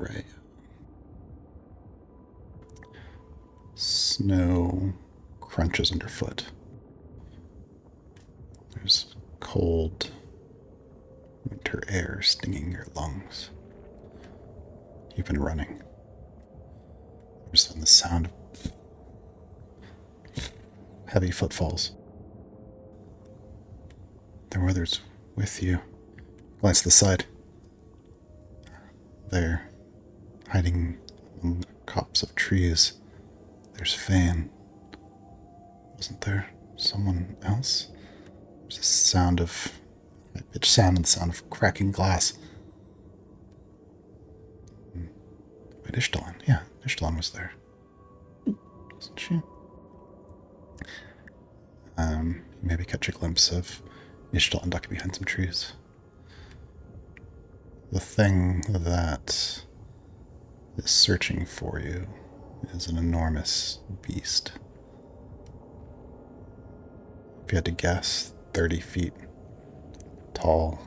Right. Snow crunches underfoot. There's cold winter air stinging your lungs. You've been running. There's the sound of heavy footfalls. There are others with you. Glance to the side. There, hiding among the copse of trees, there's Fan. Wasn't there someone else? There's a sound of high-pitched sound and the sound of cracking glass. Wait, Ishtalan. Yeah, Ishtalan was there. Wasn't she? Maybe catch a glimpse of Ishtalan ducking behind some trees. The thing that is searching for you is an enormous beast. If you had to guess, 30 feet tall,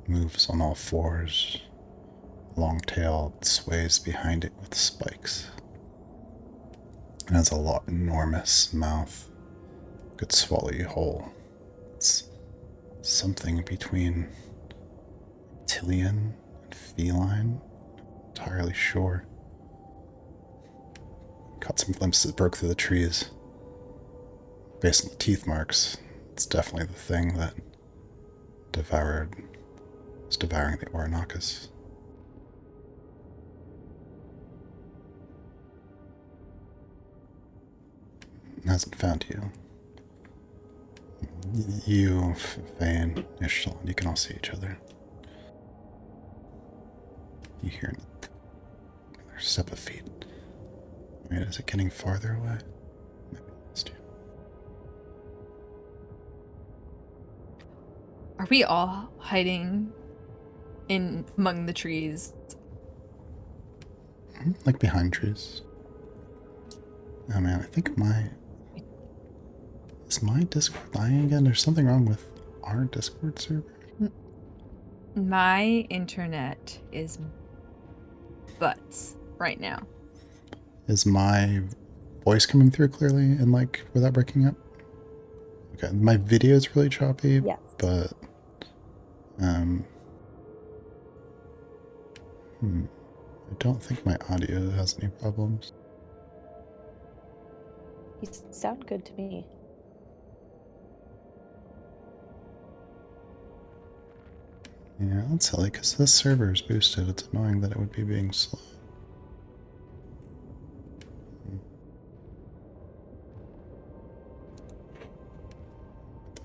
moves on all fours, long tail sways behind it with spikes. It has a enormous mouth, could swallow you whole. It's something between reptilian and feline, not entirely sure. Caught some glimpses that broke through the trees. Based on the teeth marks, it's definitely the thing that is devouring the Oranakas. It hasn't found you. You, Fane, Ishtal, you can all see each other. You hear another step of feet. Wait, is it getting farther away? Maybe I lost you. Are we all hiding in among the trees? Like behind trees. Oh man, I think is my Discord lying again? There's something wrong with our Discord server? My internet is butts right now. Is my voice coming through clearly and without breaking up? Okay, my video is really choppy, Yes. but I don't think my audio has any problems. You sound good to me. Yeah, that's silly because this server is boosted. It's annoying that it would be being slow.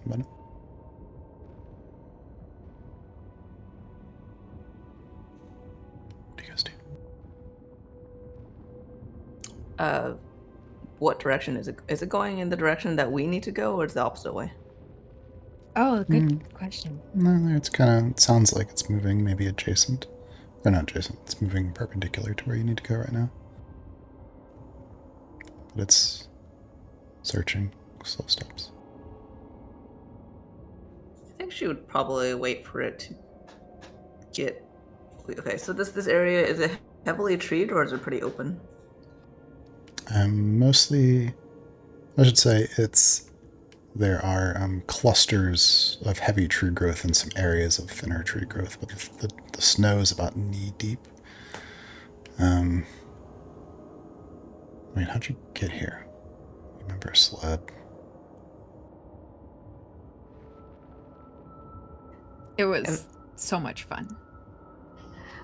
But what do you guys do? What direction is it? Is it going in the direction that we need to go, or is it the opposite way? Oh, good question. No, it sounds like it's moving maybe adjacent. Or not adjacent, it's moving perpendicular to where you need to go right now. But it's searching, slow steps. I think she would probably wait for it to get... Okay, so this area, is it heavily treed or is it pretty open? Mostly, I should say there are clusters of heavy tree growth and some areas of thinner tree growth, but the snow is about knee deep. Wait, how'd you get here? You remember a sled? It was so much fun.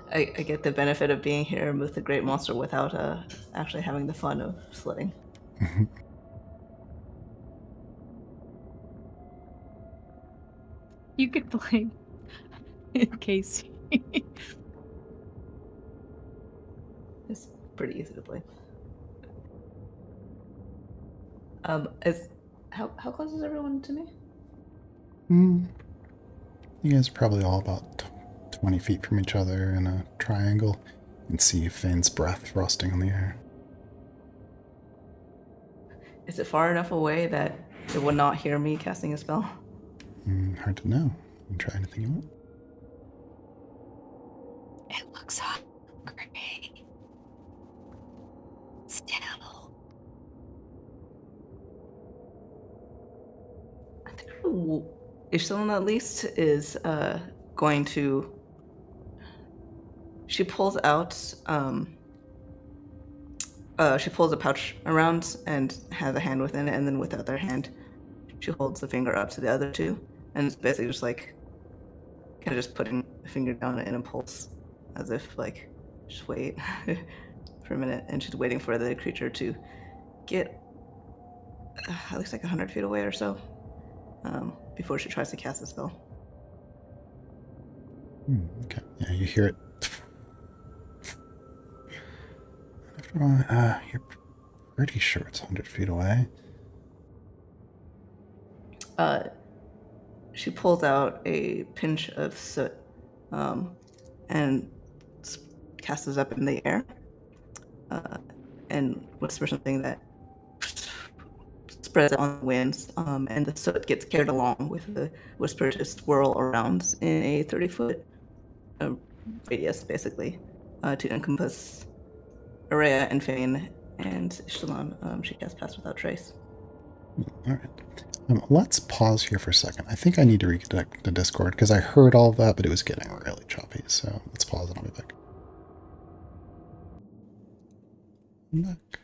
I get the benefit of being here with the great monster without actually having the fun of sledding. You could play Casey. It's pretty easy to play. How close is everyone to me? You guys are probably all about 20 feet from each other in a triangle. You can see Fane's breath frosting on the air. Is it far enough away that it would not hear me casting a spell? Hard to know. You can try anything you want. It looks Great. Still. I think Ishie at least is going to. She pulls out. She pulls a pouch around and has a hand within it, and then with the other hand, she holds the finger up to the other two, and it's basically just like kind of just putting a finger down in a pulse, as if like just wait for a minute, and she's waiting for the creature to get at least like 100 feet away or so before she tries to cast the spell. Okay. Yeah, you hear it. After a while, you're pretty sure it's 100 feet away. She pulls out a pinch of soot and casts it up in the air and whispers something that spreads on the winds, and the soot gets carried along with the whisper to swirl around in a 30-foot radius, basically, to encompass Araya and Fane and Ishie. She casts Pass Without Trace. All right. Let's pause here for a second. I think I need to reconnect the Discord because I heard all of that, but it was getting really choppy. So let's pause and I'll be back. I'm back.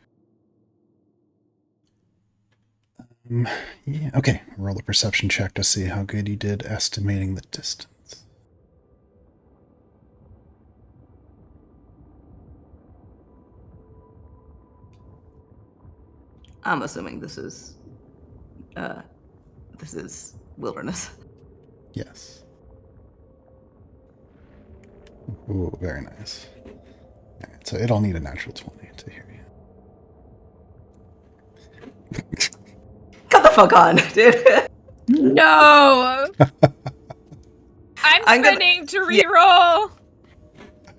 Yeah, okay. Roll a perception check to see how good you did estimating the distance. I'm assuming this is wilderness. Yes. Ooh, very nice. All right, so it'll need a natural 20 to hear you. Come the fuck on, dude. No! I'm spending to reroll.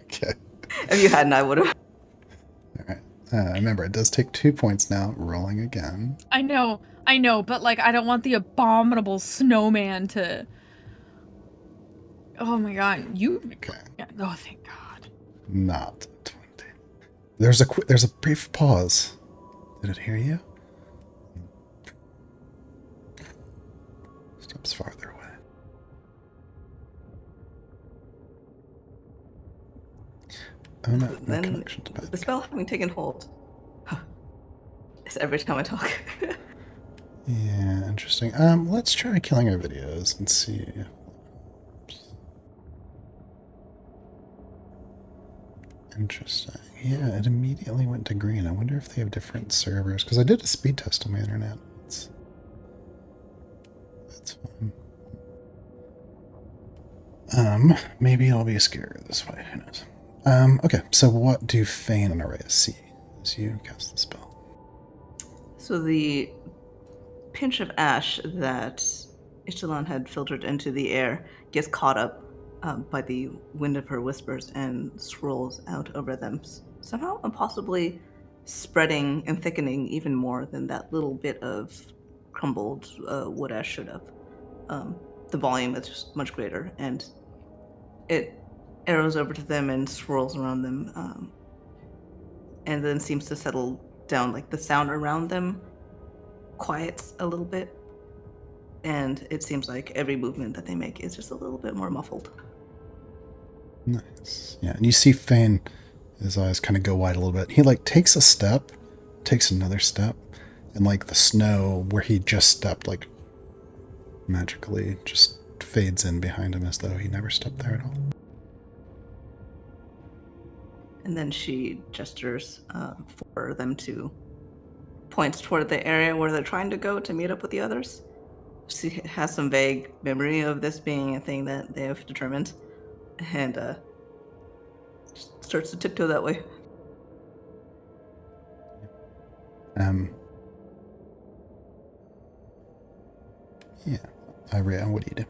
Okay. If you hadn't, I would have. All right. Remember, it does take 2 points now. Rolling again. I know, but like I don't want the abominable snowman to. Oh my god, you. Okay. Yeah, oh, thank God. Not 20. There's a brief pause. Did it hear you? Steps farther away. Oh no, my Then connection's bad. the spell having taken hold. It's every time I talk. Yeah, interesting. Let's try killing our videos and see. Interesting. Yeah, it immediately went to green. I wonder if they have different servers. Because I did a speed test on my internet. That's fine. Maybe I'll be scarier this way. Who knows? Okay, so what do Fane and Araya see as you cast the spell? So the pinch of ash that Ishie had filtered into the air gets caught up by the wind of her whispers and swirls out over them, somehow impossibly spreading and thickening even more than that little bit of crumbled wood ash should have. The volume is just much greater, and it arrows over to them and swirls around them, and then seems to settle down. Like the sound around them quiets a little bit, and it seems like every movement that they make is just a little bit more muffled. Nice. Yeah, and you see Fane, his eyes kind of go wide a little bit. He like takes a step, takes another step, and like the snow where he just stepped, like magically just fades in behind him as though he never stepped there at all. And then she gestures for them to point toward the area where they're trying to go to meet up with the others. She has some vague memory of this being a thing that they have determined, and starts to tiptoe that way. Yeah. Araya, what do you do?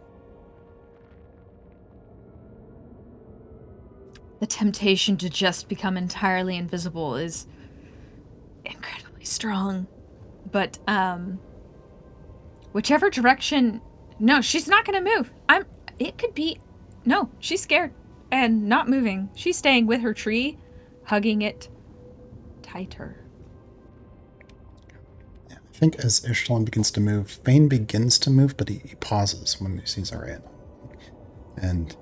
The temptation to just become entirely invisible is incredibly strong. But, whichever direction... No, she's not gonna move. It could be... No, she's scared and not moving. She's staying with her tree hugging it tighter. Yeah, I think as Ishtalon begins to move, Fane begins to move, but he pauses when he sees Araya. And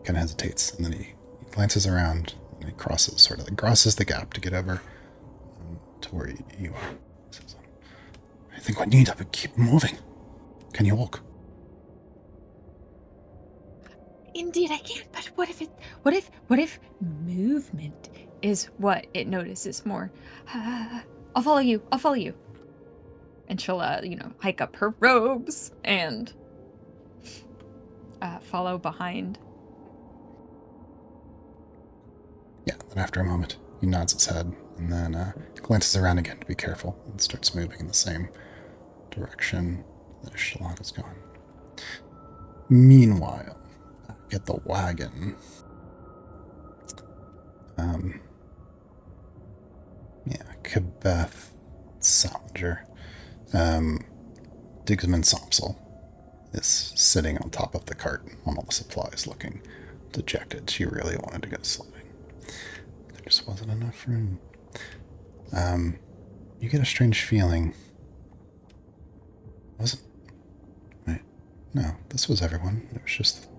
kind of hesitates, and then he glances around, and he crosses the gap to get over to where you are. He says, I think we need to keep moving. Can you walk? Indeed, I can. But what if movement is what it notices more? I'll follow you. I'll follow you. And she'll, hike up her robes and follow behind. Yeah. Then after a moment, he nods his head, and then glances around again to be careful, and starts moving in the same direction that Ishtalon has gone. Meanwhile, at the wagon. Kabeth Salinger, Digsman Somsel is sitting on top of the cart on all the supplies, looking dejected. She really wanted to go sledding. There just wasn't enough room. You get a strange feeling. Wasn't... Wait. No, this was everyone. It was just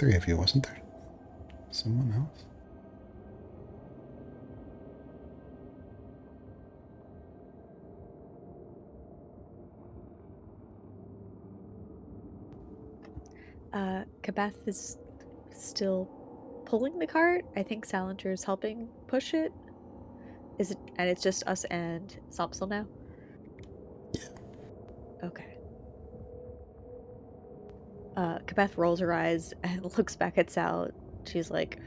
3 of you, wasn't there? Someone else? Kabeth is still pulling the cart. I think Salinger's helping push it. Is it? And it's just us and Somsel now? Yeah. Okay. Kabeth rolls her eyes and looks back at Sal. She's like,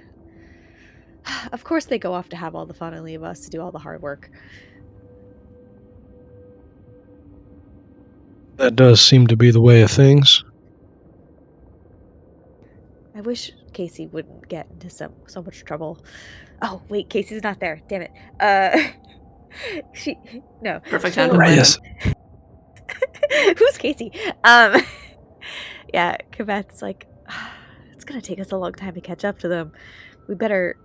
of course they go off to have all the fun and leave us to do all the hard work. That does seem to be the way of things. I wish Casey wouldn't get into so much trouble. Oh, wait, Casey's not there. Damn it. Perfect she'll- time to blame Yes. him. Who's Casey? Yeah, Kabeth's like, it's gonna take us a long time to catch up to them. We better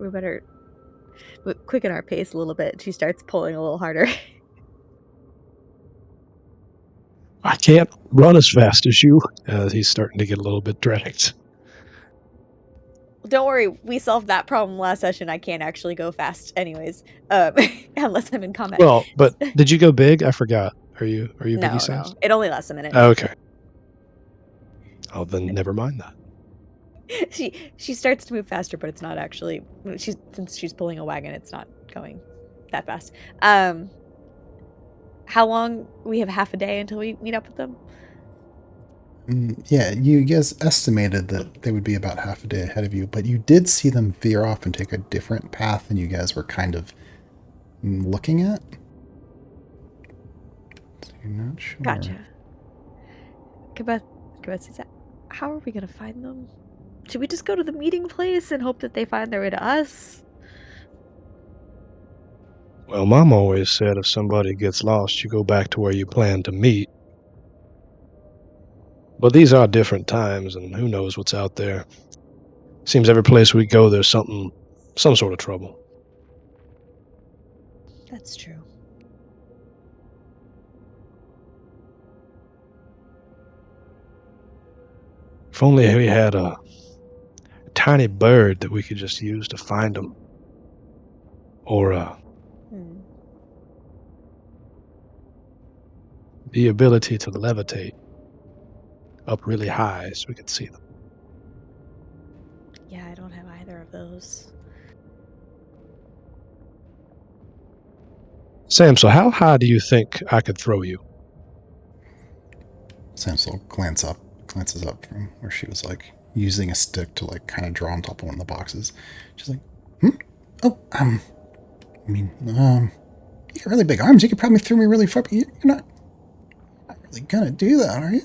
quicken our pace a little bit. She starts pulling a little harder. I can't run as fast as you. He's starting to get a little bit dragged. Don't worry, we solved that problem last session. I can't actually go fast anyways, unless I'm in combat. Well, but did you go big? I forgot. Are you biggie sized? No, it only lasts a minute. Oh, okay. Oh, then never mind that. She starts to move faster, but it's not actually. Since she's pulling a wagon, it's not going that fast. How long? We have half a day until we meet up with them. Yeah, you guys estimated that they would be about half a day ahead of you, but you did see them veer off and take a different path than you guys were kind of looking at. So you're not sure. Gotcha. Kabeth says, how are we gonna find them? Should we just go to the meeting place and hope that they find their way to us? Well, Mom always said if somebody gets lost, you go back to where you plan to meet. But these are different times, and who knows what's out there. Seems every place we go, there's some sort of trouble. That's true. If only we had a tiny bird that we could just use to find them. Or the ability to levitate up really high so we could see them. Yeah, I don't have either of those. Sam, so how high do you think I could throw you? Samsel glances up from where she was like using a stick to like kind of draw on top of one of the boxes. She's like, Oh, you got really big arms. You could probably throw me really far, but you're not really gonna do that, are you?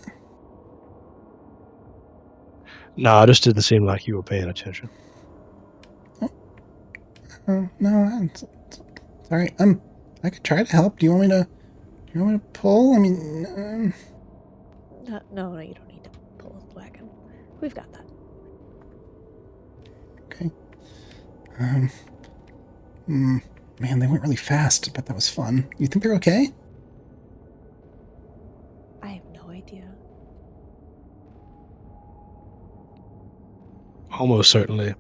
No, it just didn't seem like you were paying attention. No, sorry. I could try to help. Do you want me to pull? I mean, No, you don't need to pull the wagon. We've got that. Okay. Man, they went really fast, but that was fun. You think they're okay? I have no idea. Almost certainly.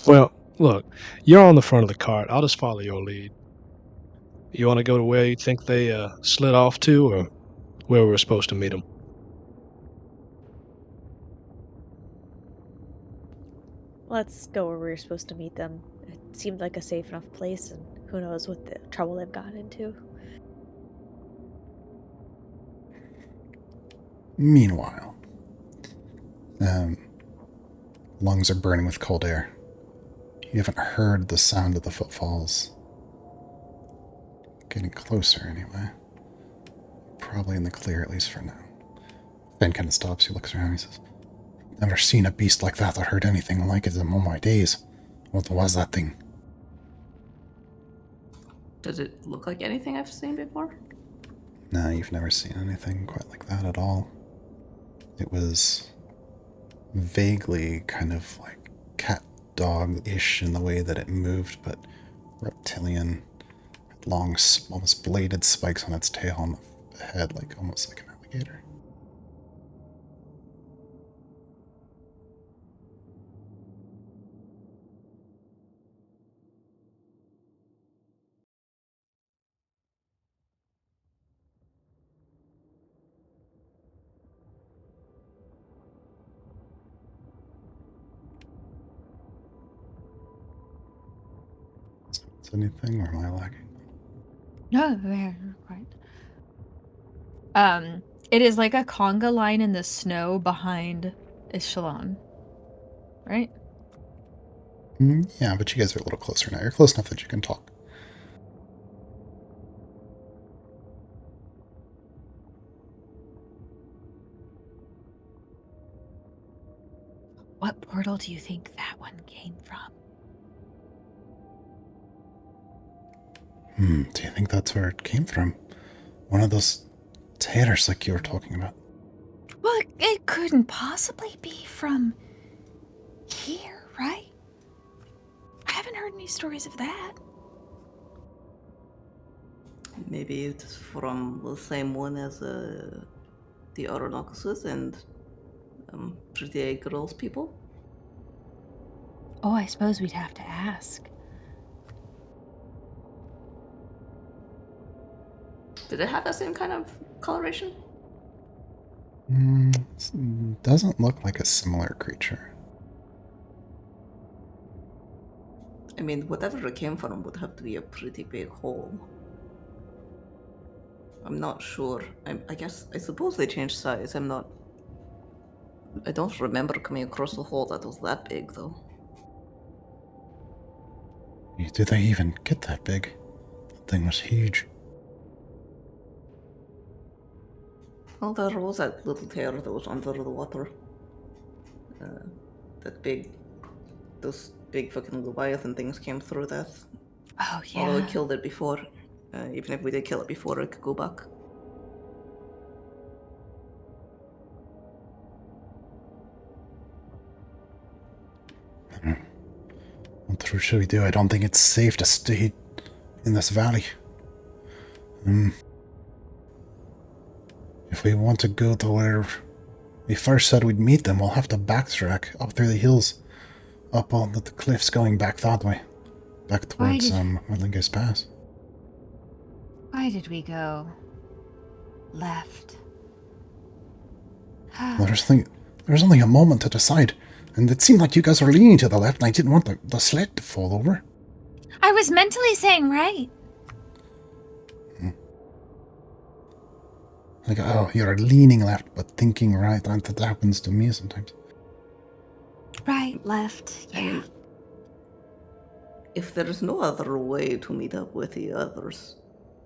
Well, look, you're on the front of the cart. I'll just follow your lead. You want to go to where you think they slid off to, or where we were supposed to meet them? Let's go where we were supposed to meet them. It seemed like a safe enough place, and who knows what the trouble they've gotten into. Meanwhile, lungs are burning with cold air. You haven't heard the sound of the footfalls. Getting closer, anyway. Probably in the clear, at least for now. Ben kind of stops. He looks around. He says, "Never seen a beast like that or heard anything like it in all my days. What was that thing?" Does it look like anything I've seen before? No, you've never seen anything quite like that at all. It was vaguely kind of like cat-dog-ish in the way that it moved, but reptilian. Long, almost bladed spikes on its tail and the head, like almost like an alligator. Is anything, or am I lagging? No, we're quite. It is like a conga line in the snow behind Ishie, right? Yeah, but you guys are a little closer now. You're close enough that you can talk. What portal do you think that one came from? Do you think that's where it came from? One of those tears like you were talking about. Well, it couldn't possibly be from here, right? I haven't heard any stories of that. Maybe it's from the same one as the Orinocosus and Pretty Girls people. Oh, I suppose we'd have to ask. Did it have the same kind of coloration? Doesn't look like a similar creature. I mean, whatever it came from would have to be a pretty big hole. I'm not sure. I suppose they changed size. I don't remember coming across a hole that was that big, though. Did they even get that big? That thing was huge. Well, there was that little tear that was under the water. Those big fucking Leviathan things came through that. Oh, yeah. Although we killed it before. Even if we did kill it before, it could go back. What should we do? I don't think it's safe to stay in this valley. If we want to go to where we first said we'd meet them, we'll have to backtrack up through the hills, up on the cliffs going back that way. Back towards Merlinga's Pass. Why did we go left? There's only a moment to decide, and it seemed like you guys were leaning to the left, and I didn't want the sled to fall over. I was mentally saying right. Like, oh, you're leaning left, but thinking right. That happens to me sometimes. Right, left, yeah. If there's no other way to meet up with the others,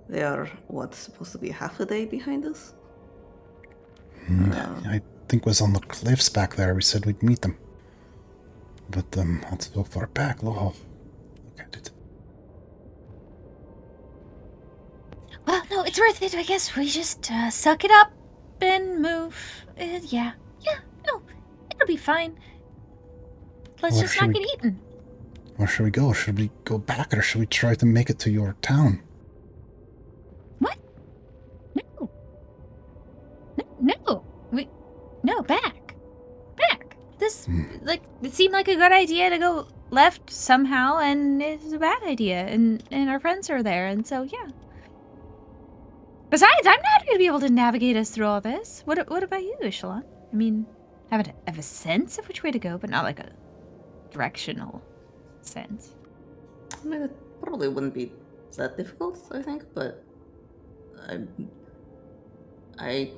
they are, supposed to be half a day behind us? I think it was on the cliffs back there. We said we'd meet them. But that's so far back. Oh, look at it. Well, no, it's worth it. I guess we just suck it up and move. Yeah, no, it'll be fine. Let's Where just should not we- get eaten. Where should we go? Should we go back or should we try to make it to your town? What? No. No, back. This, like, it seemed like a good idea to go left somehow, and it's a bad idea, and our friends are there, and so, yeah. Besides, I'm not going to be able to navigate us through all this. What about you, Echelon? I mean, have a sense of which way to go, but not like a directional sense. I mean, it probably wouldn't be that difficult, I think, but I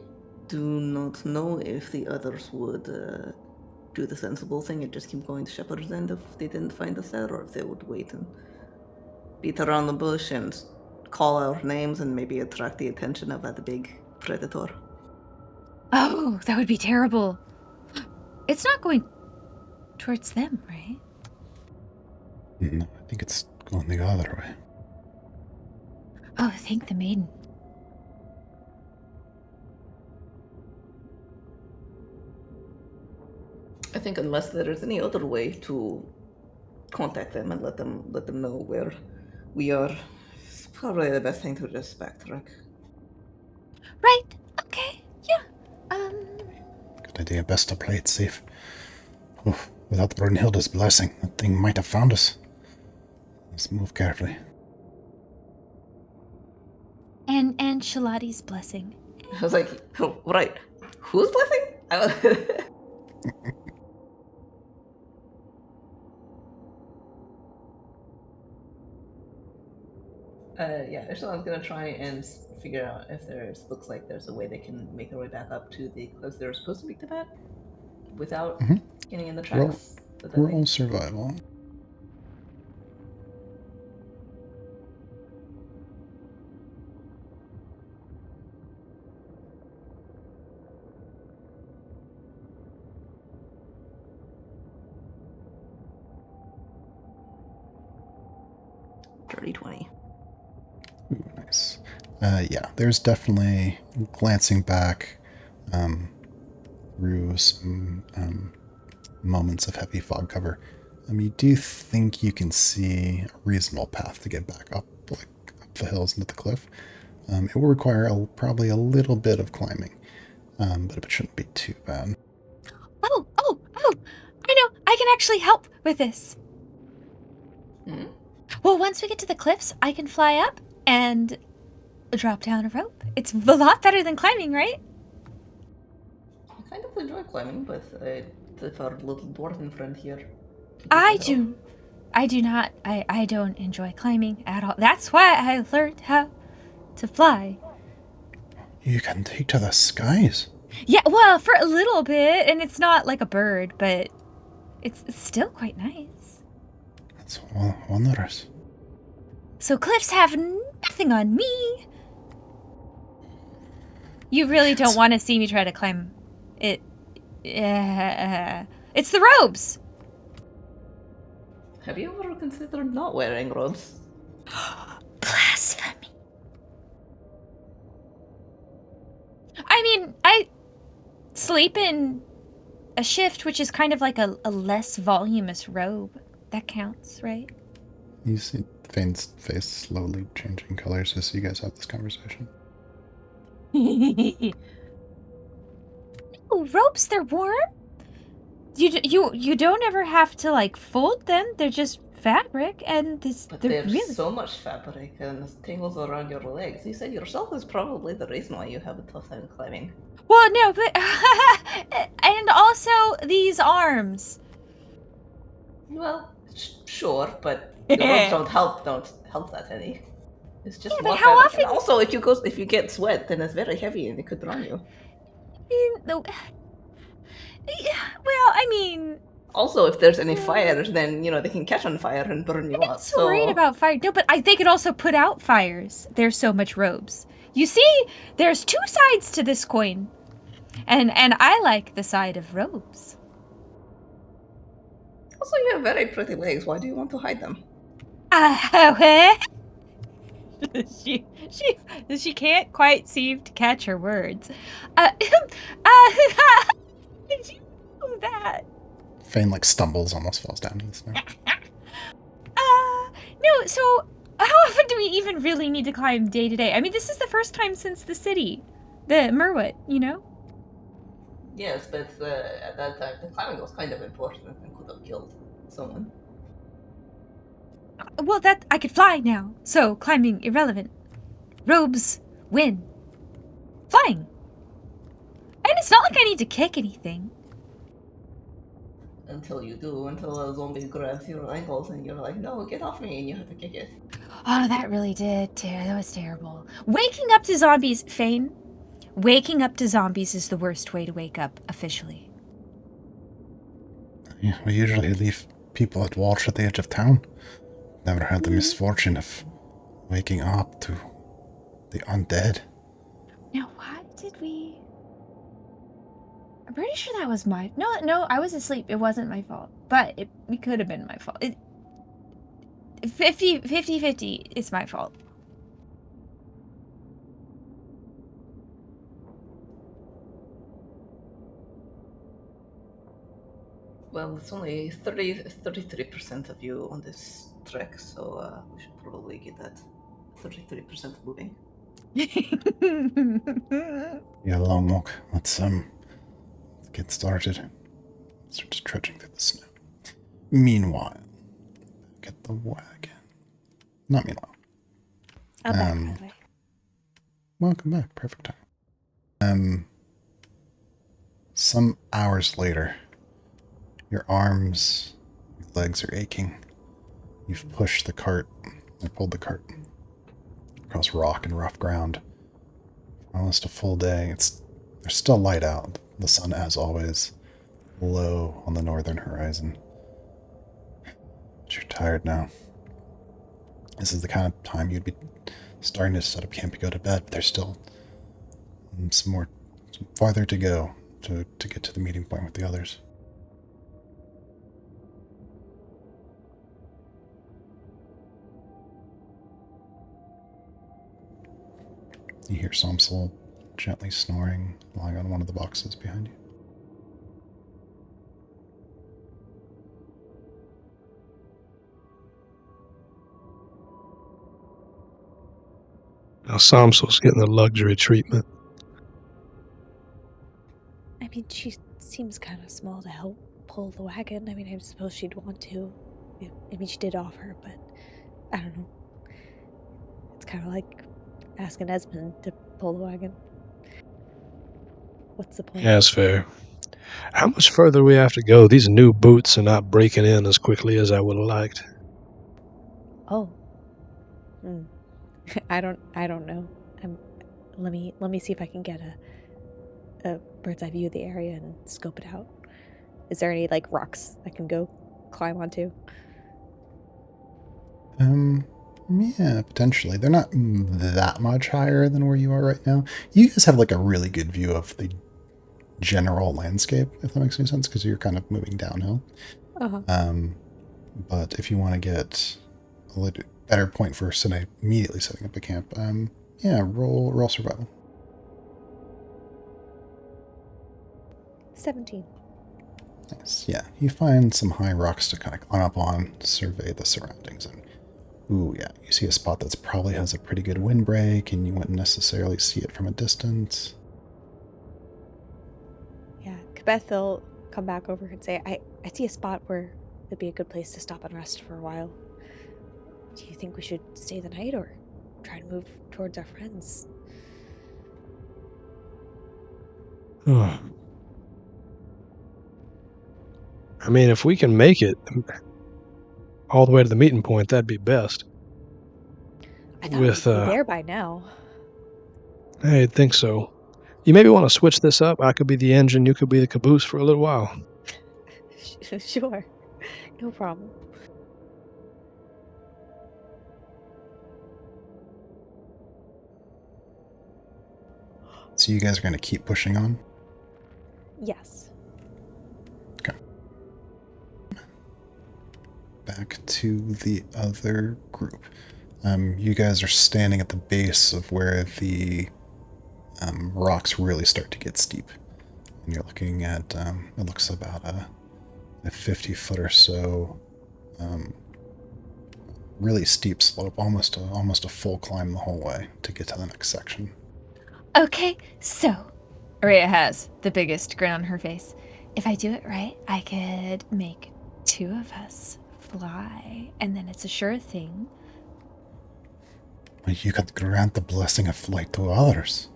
do not know if the others would do the sensible thing and just keep going to Shepherd's End if they didn't find us there, or if they would wait and beat around the bush and call our names and maybe attract the attention of that big predator. Oh, that would be terrible. It's not going towards them, right? No, I think it's going the other way. Oh, thank the maiden. I think unless there is any other way to contact them and let them know where we are, it's probably the best thing to just backtrack. Right. Okay. Yeah. Good idea. Best to play it safe. Oof, without Brunhilde's blessing, that thing might have found us. Let's move carefully. And Shalati's blessing. I was like, oh, right, whose blessing? Yeah, Echelon's gonna try and figure out if looks like there's a way they can make their way back up to the cliffs they're supposed to be at without getting in the tracks. Roll survival. Dirty 20. Ooh, nice. Yeah, there's definitely, glancing back through some moments of heavy fog cover, you do think you can see a reasonable path to get back up, like up the hills into the cliff. It will require probably a little bit of climbing, but it shouldn't be too bad. Oh! I know! I can actually help with this. Hmm? Well, once we get to the cliffs, I can fly up and drop down a rope. It's a lot better than climbing, right? I kind of enjoy climbing, but if our little dwarven friend here. I do not. I don't enjoy climbing at all. That's why I learned how to fly. You can take to the skies. Yeah, well, for a little bit, and it's not like a bird, but it's still quite nice. That's wondrous. So cliffs have nothing on me. You really don't want to see me try to climb it. It's the robes. Have you ever considered not wearing robes? Blasphemy. I mean, I sleep in a shift, which is kind of like a less voluminous robe. That counts, right? You see Fane's face slowly changing colors as you guys have this conversation. No, robes, they're warm. You don't ever have to like fold them. They're just fabric, and But they're there's really. so much fabric and tangles around your legs. You said yourself is probably the reason why you have a tough time climbing. Well, no, but and also these arms. Well, sure, but the robes don't help that any. It's just Yeah, more but how fabric. And often- also, if you get sweat, then it's very heavy and it could drown you. Well, I mean, Also, if there's any fires, then they can catch on fire and burn you I'm up. not so worried about fire. No, but they could also put out fires. There's so much robes. You see, there's two sides to this coin, and I like the side of robes. Also, you have very pretty legs. Why do you want to hide them? She can't quite seem to catch her words. Did you know that? Fane like stumbles, almost falls down in the snow. No, so how often do we even really need to climb day to day? I mean, this is the first time since the city. The Merwit, you know? Yes, but at that time, the climbing was kind of important and could have killed someone. Well, that I could fly now, so climbing irrelevant. Robes win. Flying. And it's not like I need to kick anything. Until you do, until a zombie grabs your ankles and you're like, no, get off me, and you have to kick it. Oh, that really did. That was terrible. Waking up to zombies, Fane. Waking up to zombies is the worst way to wake up, officially. Yeah, we usually leave people at watch at the edge of town. Never had the misfortune of waking up to the undead. Now, why did we... I'm pretty sure that was my... No, I was asleep. It wasn't my fault. But it could have been my fault. 50-50, it's my fault. Well, it's only 33% of you on this trek, so we should probably get that 33% moving. Yeah, long walk. Let's get started. Start just trudging through the snow. Meanwhile, get the wagon. Not meanwhile. I'm back, by the way. Welcome back. Perfect time. Some hours later, your arms, your legs are aching. You've pushed the cart, or pulled the cart across rock and rough ground. Almost a full day. There's still light out. The sun, as always, low on the northern horizon. But you're tired now. This is the kind of time you'd be starting to set up camp and go to bed, but there's still some farther to go to get to the meeting point with the others. You hear Somsel gently snoring, lying on one of the boxes behind you. Now Samsel's getting the luxury treatment. I mean, she seems kind of small to help pull the wagon. I mean, I suppose she'd want to. I mean, she did offer, but I don't know. It's kind of like asking Esmond to pull the wagon. What's the point? Yeah, that's fair. How much further do we have to go? These new boots are not breaking in as quickly as I would have liked. Oh. I don't know. Let me see if I can get a bird's eye view of the area and scope it out. Is there any like rocks I can go climb onto? Yeah, potentially. They're not that much higher than where you are right now. You guys have like a really good view of the general landscape, if that makes any sense, because you're kind of moving downhill. But if you want to get a little better point for immediately setting up a camp, yeah, roll survival. 17. Nice. Yeah, you find some high rocks to kind of climb up on, survey the surroundings, and ooh, yeah, you see a spot that's probably has a pretty good windbreak, and you wouldn't necessarily see it from a distance. Yeah, Kabeth will come back over and say, I see a spot where it'd be a good place to stop and rest for a while. Do you think we should stay the night or try to move towards our friends? I mean, if we can make it all the way to the meeting point, that'd be best. I thought we'd be there by now. I think so. You maybe want to switch this up. I could be the engine, you could be the caboose for a little while. Sure. No problem. So you guys are going to keep pushing on? Yes. Okay. Back to the other group. You guys are standing at the base of where the rocks really start to get steep. And you're looking at, it looks about a 50-foot or so, really steep slope, almost a full climb the whole way to get to the next section. Okay, so Araya has the biggest grin on her face. If I do it right, I could make 2 of us fly, and then it's a sure thing. You could grant the blessing of flight to others.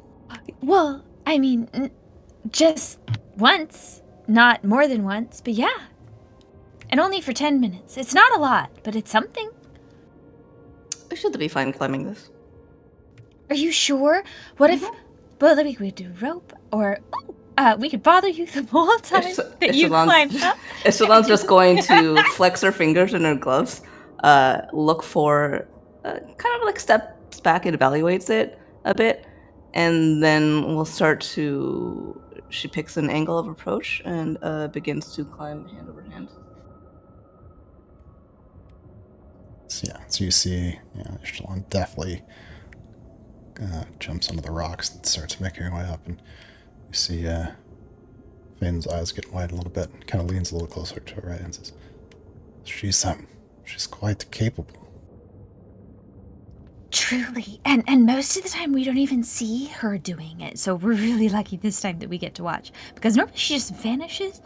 Well, I mean, just once, not more than once, but yeah. And only for 10 minutes. It's not a lot, but it's something. I should be fine climbing this. Are you sure? What if, well, we could do rope, or we could bother you the whole time that you climbed up. Echelon's just going to flex her fingers in her gloves, look for, kind of like steps back and evaluates it a bit, and then we'll start to, she picks an angle of approach and begins to climb hand over hand. So you see, Echelon definitely jumps onto the rocks and starts making her way up, and you see Fane's eyes get wide a little bit, kind of leans a little closer to her right and says, she's quite capable. Truly. And most of the time we don't even see her doing it. So we're really lucky this time that we get to watch. Because normally she just vanishes,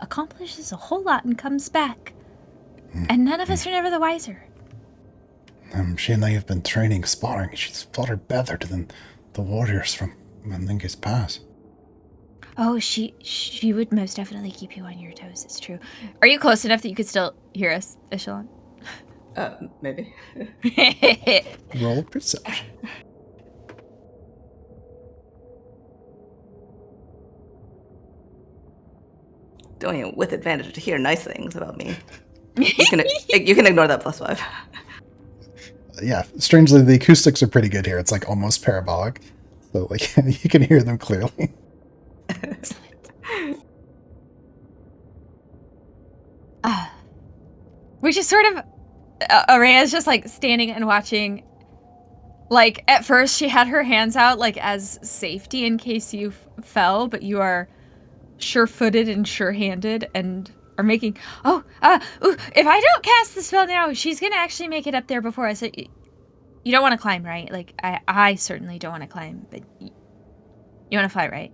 accomplishes a whole lot, and comes back. And none of us are never the wiser. She and I have been training, sparring. She's far better than the warriors from Mandinga's Pass. Oh, she would most definitely keep you on your toes. It's true. Are you close enough that you could still hear us, Echelon? Maybe. Roll perception. Don't even with advantage to hear nice things about me. You can ignore that +5. Yeah, strangely, the acoustics are pretty good here. It's like almost parabolic, so like you can hear them clearly. We just sort of, Araya's just like standing and watching. Like at first she had her hands out like as safety in case you fell, but you are sure-footed and sure-handed and are making, if I don't cast the spell now, she's gonna actually make it up there before us. So you don't want to climb, right? Like I certainly don't want to climb, but you want to fly, right?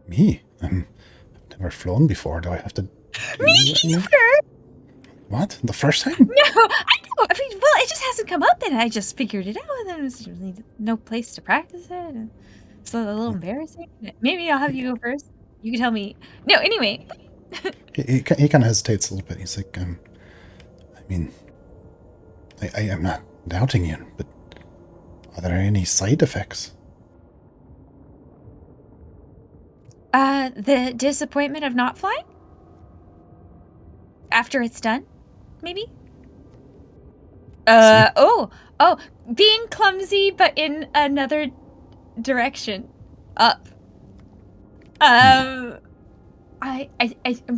Me? I've never flown before. Do I have to do Me anything? either. What? The first time? No, I know. I mean, well, it just hasn't come up, and I just figured it out, and there was really no place to practice it. And it's a little embarrassing. Maybe I'll have you go first. You can tell me. No, anyway. He kind of hesitates a little bit. He's like, I mean, I am not doubting you, but are there any side effects? The disappointment of not flying? After it's done, maybe? Being clumsy, but in another direction. Up. I'm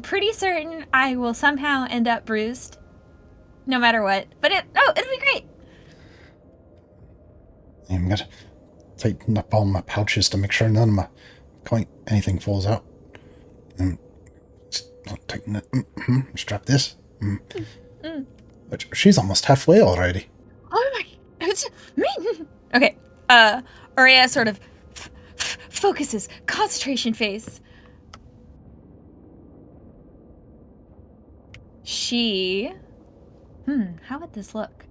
pretty certain I will somehow end up bruised. No matter what. But it'll be great. I'm gonna tighten up all my pouches to make sure none of anything falls out. And tighten it. Strap this. But she's almost halfway already. Oh my! It's me. Okay. Araya sort of focuses, concentration face. She. How would this look?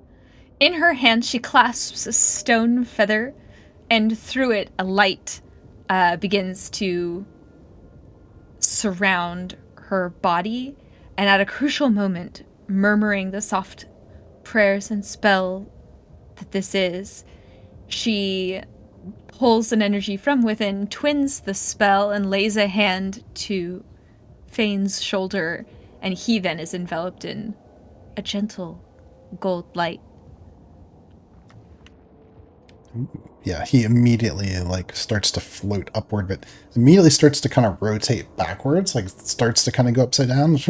In her hand, she clasps a stone feather, and through it, a light begins to surround her body, and at a crucial moment, murmuring the soft prayers and spell that this is, she pulls an energy from within, twins the spell, and lays a hand to Fane's shoulder, and he then is enveloped in a gentle gold light. Yeah, he immediately starts to float upward, but immediately starts to kind of rotate backwards, starts to kind of go upside down. He's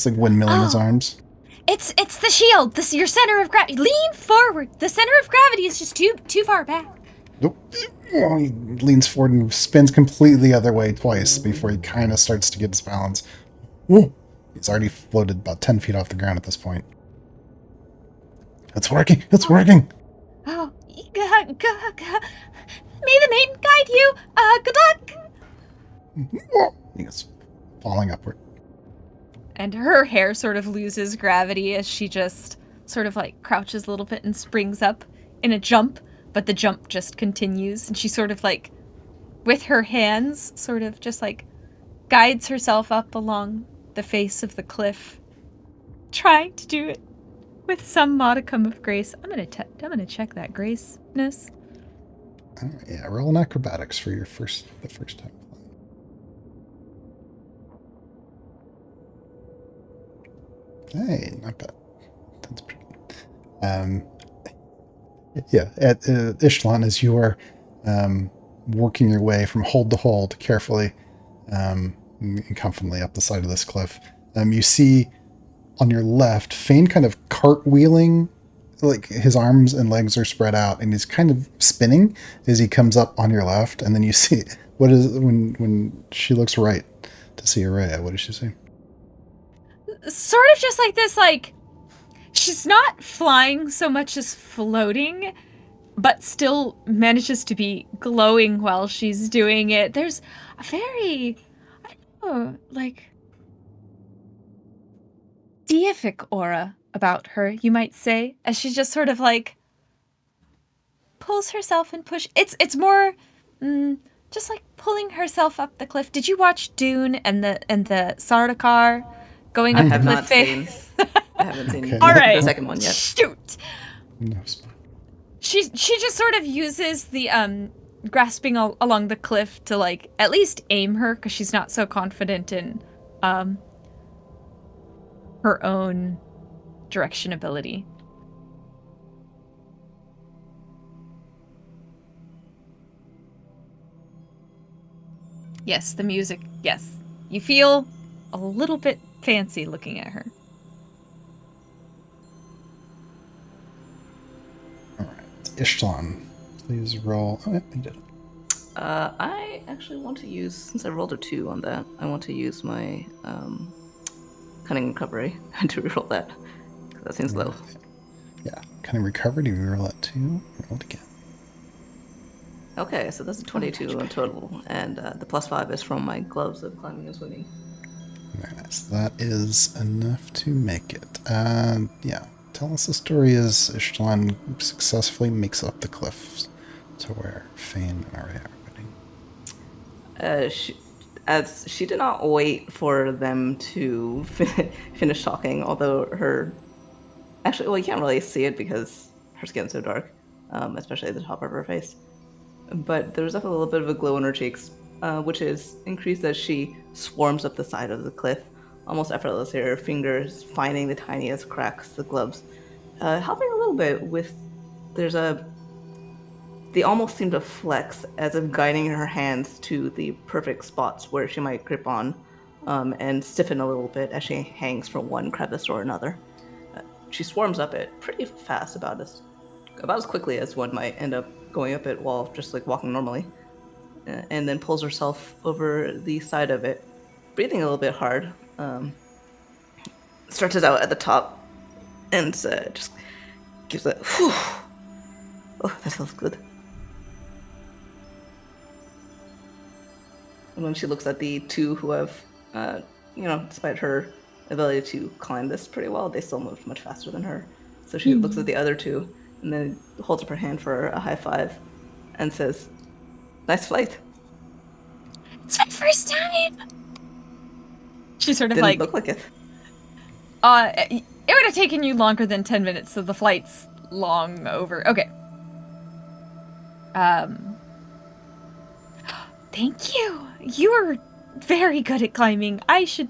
like windmilling his arms. It's the shield. Your center of gravity. Lean forward. The center of gravity is just too far back. Nope. He leans forward and spins completely the other way twice before he kind of starts to get his balance. Whoa. He's already floated about 10 feet off the ground at this point. It's working! It's working! Oh, may the maiden guide you. Good luck. He goes falling upward. And her hair sort of loses gravity as she just sort of like crouches a little bit and springs up in a jump, but the jump just continues. And she sort of like, with her hands, sort of just like guides herself up along the face of the cliff, trying to do it with some modicum of grace. I'm gonna check that graceness. Yeah, roll an acrobatics for the first time. Hey, not bad. That's pretty good. Yeah, at Ishlan, as you are working your way from hold to hold carefully and confidently up the side of this cliff, you see on your left Fane kind of cartwheeling, like his arms and legs are spread out, and he's kind of spinning as he comes up on your left. And then you see what is when she looks right to see Araya. What does she say? Sort of just like this, like, she's not flying so much as floating, but still manages to be glowing while she's doing it. There's a very, I don't know, like, deific aura about her, you might say, as she just sort of like pulls herself and it's more just like pulling herself up the cliff. Did you watch Dune and the Sardaukar going I up the have cliff not face? seen. I haven't seen Okay. All right. the second one yet. Shoot. No. She just sort of uses the grasping along the cliff to like at least aim her, because she's not so confident in her own direction ability. Yes, the music. Yes. You feel a little bit fancy looking at her. Alright. Ishlan, please roll. Oh, yeah, you did it. I actually want to use, since I rolled a 2 on that, I want to use my cunning recovery to reroll that. That seems low. Yeah. Cunning recovery. Do you roll that 2? Roll it again. Okay, so that's a 22 in total, and the +5 is from my gloves of climbing and swimming. Very nice. That is enough to make it. Yeah. Tell us the story as Ishlan successfully makes up the cliffs to where Fane and Araya are waiting. She did not wait for them to finish talking, although her... Actually, well, you can't really see it because her skin's so dark, especially at the top of her face. But there's definitely a little bit of a glow on her cheeks, which is increased as she swarms up the side of the cliff, almost effortlessly, her fingers finding the tiniest cracks, the gloves, helping a little bit with... They almost seem to flex, as if guiding her hands to the perfect spots where she might grip on, and stiffen a little bit as she hangs from one crevice or another. She swarms up it pretty fast, about as quickly as one might end up going up it while just like walking normally, and then pulls herself over the side of it, breathing a little bit hard. Starts it out at the top and just gives a whew. Oh, that feels good. And when she looks at the two who have, despite her ability to climb this pretty well, they still moved much faster than her. So she looks at the other two and then holds up her hand for a high five and says, "Nice flight." It's my first time. She sort of Didn't look like it. It would have taken you longer than 10 minutes, so the flight's long over. Okay. Thank you. You are very good at climbing. I should...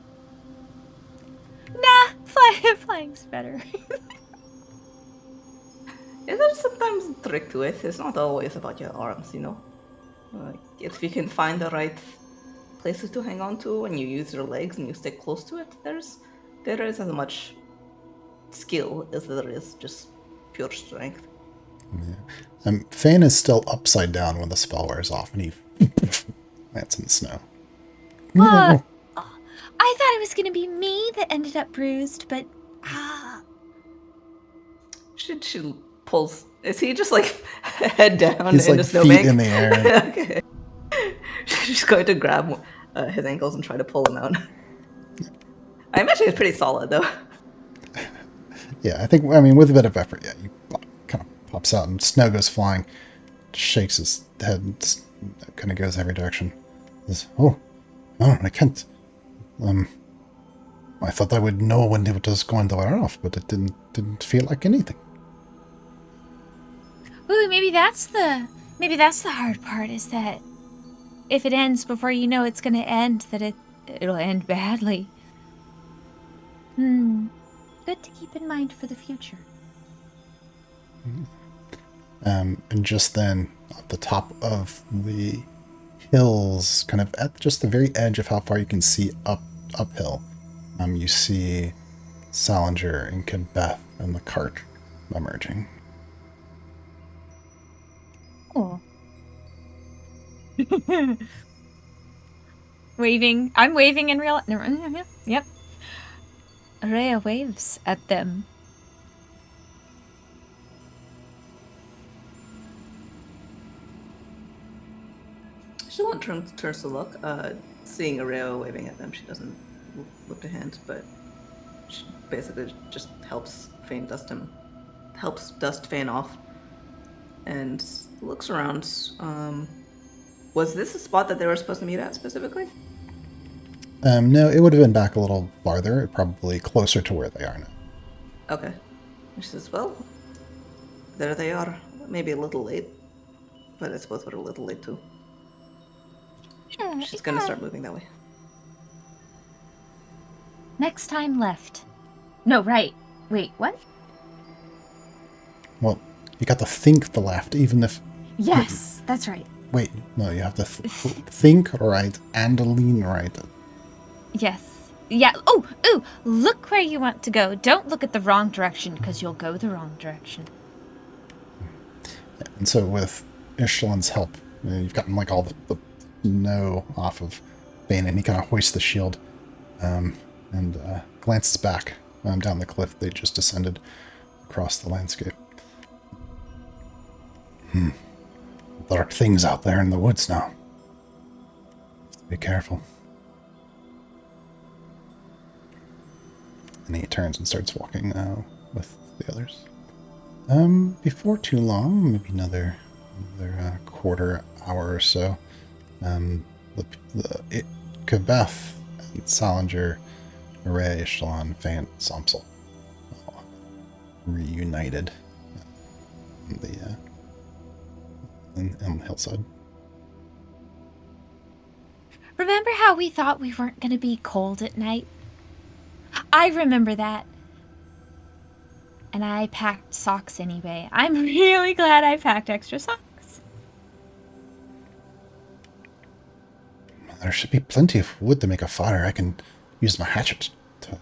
Nah, flying's better. Yeah, there's sometimes a trick to it. It's not always about your arms, you know. If you can find the right places to hang on to and you use your legs and you stick close to it, there is as much skill as there is just pure strength. Yeah. Fane is still upside down when the spell wears off, and he lands in the snow. Oh, I thought it was going to be me that ended up bruised, but She pulls. Is he just like head down He's in like the snowbank? feet in the air. Okay. She's going to grab his ankles and try to pull him out. I imagine he's pretty solid, though. Yeah, I mean, with a bit of effort, yeah, he kind of pops out and snow goes flying, shakes his head, and kind of goes every direction. Says, oh, I can't. I thought I would know when it was going to wear off, but it didn't feel like anything. ooh, maybe that's the hard part, is that if it ends before you know it's going to end, that it'll end badly. Good to keep in mind for the future. And just then, at the top of the hills, kind of at just the very edge of how far you can see uphill, you see Salinger and Beth and the cart emerging. Oh. Waving. I'm waving in real. Yep. Araya waves at them. She turns to look. Seeing Areo waving at them, she doesn't look to hint, but she basically just helps dust Fane off, and looks around. Was this a spot that they were supposed to meet at specifically? No, it would have been back a little farther, probably closer to where they are now. Okay. And she says, well, there they are. Maybe a little late, but I suppose we're a little late too. Yeah, She's gonna start moving that way. Next time left. No, right. Wait, what? Well, you got to think the left, even if... Yes, that's right. Wait, no, you have to think right and lean right. Yes. Yeah. Oh, ooh, look where you want to go. Don't look at the wrong direction, because you'll go the wrong direction. Yeah, and so with Ishlan's help, you've gotten like all the snow off of Bane, and he kind of hoists the shield and glances back down the cliff they just descended across the landscape. There are things out there in the woods now. Be careful. And he turns and starts walking with the others. Before too long, maybe another quarter hour or so, Kabeth and Salinger, Array, Shalon, Fant, Somsel reunited on the hillside. Remember how we thought we weren't going to be cold at night? I remember that. And I packed socks anyway. I'm really glad I packed extra socks. There should be plenty of wood to make a fire. I can use my hatchet to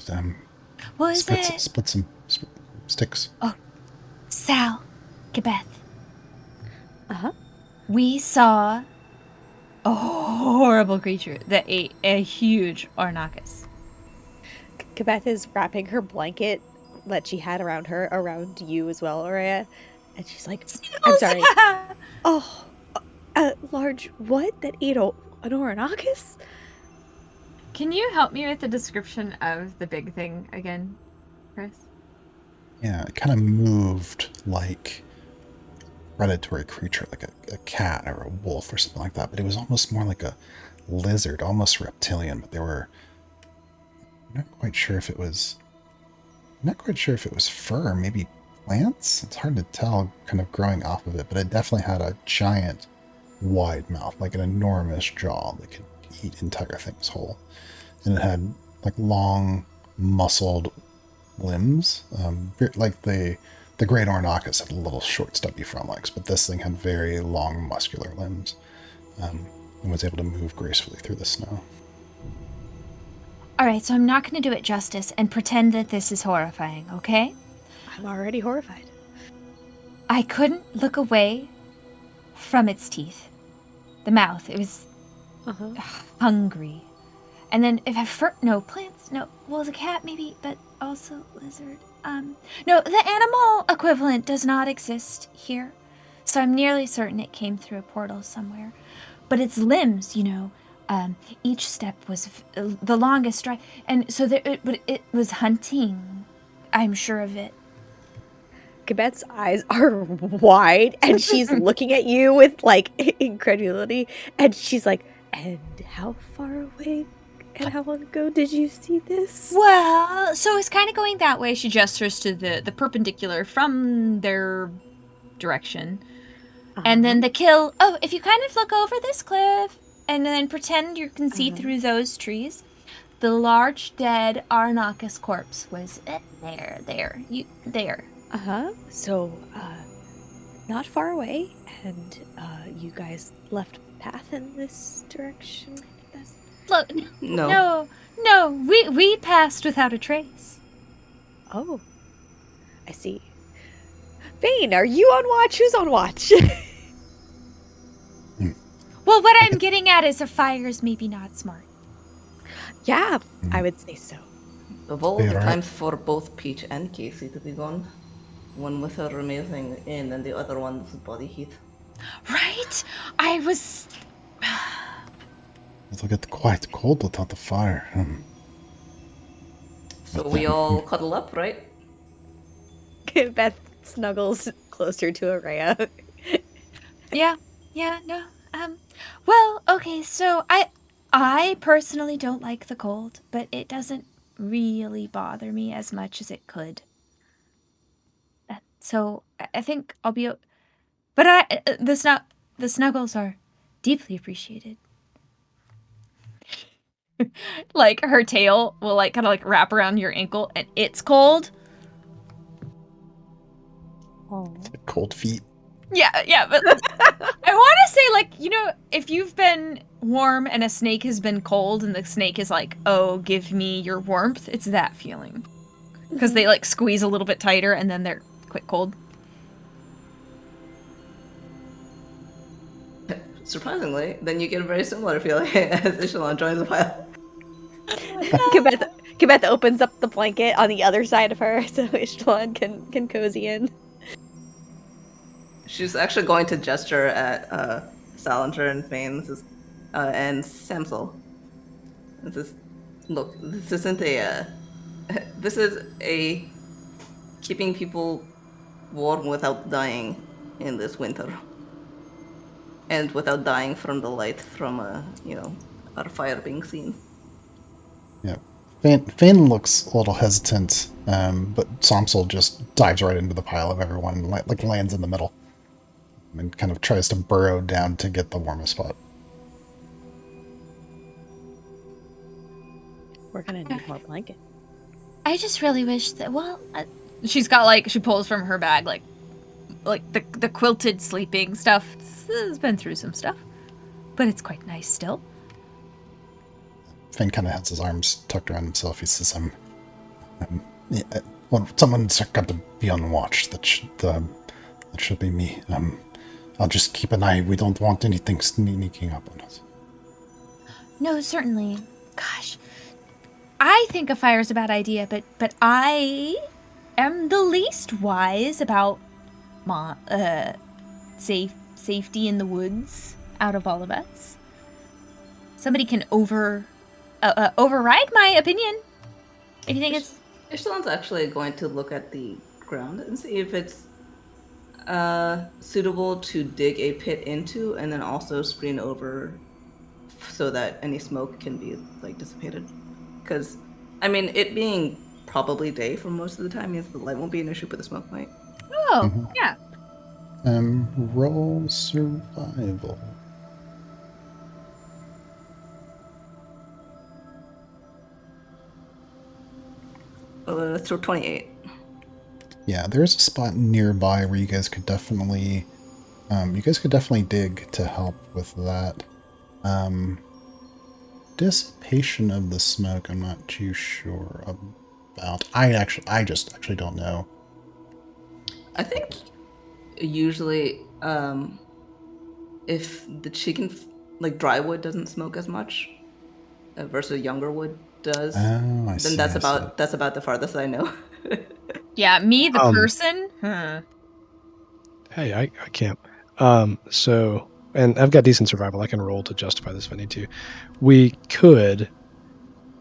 split some sticks. Oh, Sal, Gebeth. Uh-huh. We saw a horrible creature that ate a huge Ornacus. Kabeth is wrapping her blanket that she had around her around you as well, Araya. And she's like, I'm sorry. Oh, a large what that ate an Ornacus? Can you help me with the description of the big thing again, Chris? Yeah, it kind of moved like a predatory creature, like a cat or a wolf or something like that, but it was almost more like a lizard, almost reptilian, but they were... I'm not quite sure if it was fur, maybe plants. It's hard to tell kind of growing off of it, but it definitely had a giant wide mouth, like an enormous jaw that could eat entire things whole. And it had like long muscled limbs, like the great Ornacus had little short stubby front legs, but this thing had very long muscular limbs and was able to move gracefully through the snow. Alright, so I'm not going to do it justice and pretend that this is horrifying, okay? I'm already horrified. I couldn't look away from its teeth. The mouth, it was Uh-huh. hungry. And then if I no plants, no, well, the cat maybe, but also lizard. No, the animal equivalent does not exist here. So I'm nearly certain it came through a portal somewhere. But its limbs, each step was the longest drive. And so it was hunting. I'm sure of it. Quebec's eyes are wide, and she's looking at you with, like, incredulity. And she's like, and how far away and how long ago did you see this? Well, so it's kind of going that way. She gestures to the perpendicular from their direction. And then the kill, if you kind of look over this cliff and then pretend you can see through those trees, the large dead Arnakis corpse was there. So, not far away, and you guys left path in this direction? Look, no, we passed without a trace. Oh, I see. Vane, are you on watch? Who's on watch? Well, what I'm getting at is a fire is maybe not smart. Yeah, I would say so. Of all Yeah, the right. times for both Peach and Casey to be gone, one with her amazing in and the other one with body heat. Right? I was... It'll get quite cold without the fire. So But we then- all cuddle up, right? Beth snuggles closer to Araya. Yeah, no. Well, okay, so I personally don't like the cold, but it doesn't really bother me as much as it could. So I think I'll be... But the snuggles are deeply appreciated. Like, her tail will, like, kind of, like, wrap around your ankle, and it's cold. Oh. Cold feet. Yeah, but I want to say, like, if you've been warm and a snake has been cold and the snake is like, oh, give me your warmth, it's that feeling. Because they, like, squeeze a little bit tighter and then they're quick cold. Surprisingly, then you get a very similar feeling as Ishie joins the pile. Kibeth opens up the blanket on the other side of her so Ishtalan can cozy in. She's actually going to gesture at Salinger and Fane and Samsel. This is, look, this isn't a this is a keeping people warm without dying in this winter. And without dying from the light from our fire being seen. Yeah. Fane looks a little hesitant, but Somsel just dives right into the pile of everyone and like lands in the middle. And kind of tries to burrow down to get the warmest spot. We're gonna need more blanket. I just really wish that, she's got, like, she pulls from her bag, like the quilted sleeping stuff. It's been through some stuff, but it's quite nice still. Fane kind of has his arms tucked around himself. He says, someone's got to be on watch. That should be me. I'll just keep an eye. We don't want anything sneaking up on us. No, certainly. Gosh, I think a fire's a bad idea, but I am the least wise about safety in the woods out of all of us. Somebody can override my opinion. If you think it's... Ishtalan's actually going to look at the ground and see if it's suitable to dig a pit into, and then also screen over so that any smoke can be like dissipated. Because, I mean, it being probably day for most of the time means the light won't be an issue, but the smoke might. Oh, yeah. Roll survival. Through 28. Yeah, there's a spot nearby where you guys could definitely dig to help with that. Dissipation of the smoke, I'm not too sure about. I just don't know. I think usually, if the chicken, like dry wood, doesn't smoke as much versus younger wood does, Oh, I then see. that's I see. about the farthest I know. Yeah, me, the Um, person. Hey, I can't. So, and I've got decent survival. I can roll to justify this if I need to. We could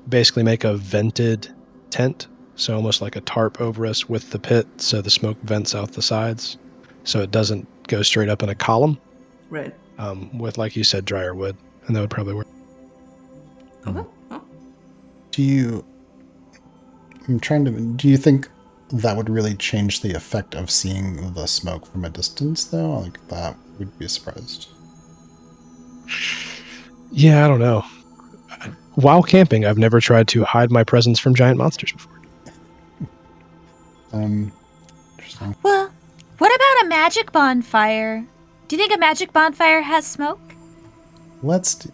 basically make a vented tent, so almost like a tarp over us with the pit, so the smoke vents out the sides, so it doesn't go straight up in a column. Right. With, like you said, drier wood, and that would probably work. Okay. Mm. Oh. Do you? I'm trying to. Do you think that would really change the effect of seeing the smoke from a distance, though? Like that would be surprised. Yeah, I don't know. While camping, I've never tried to hide my presence from giant monsters before. Interesting. Well, what about a magic bonfire? Do you think a magic bonfire has smoke? Let's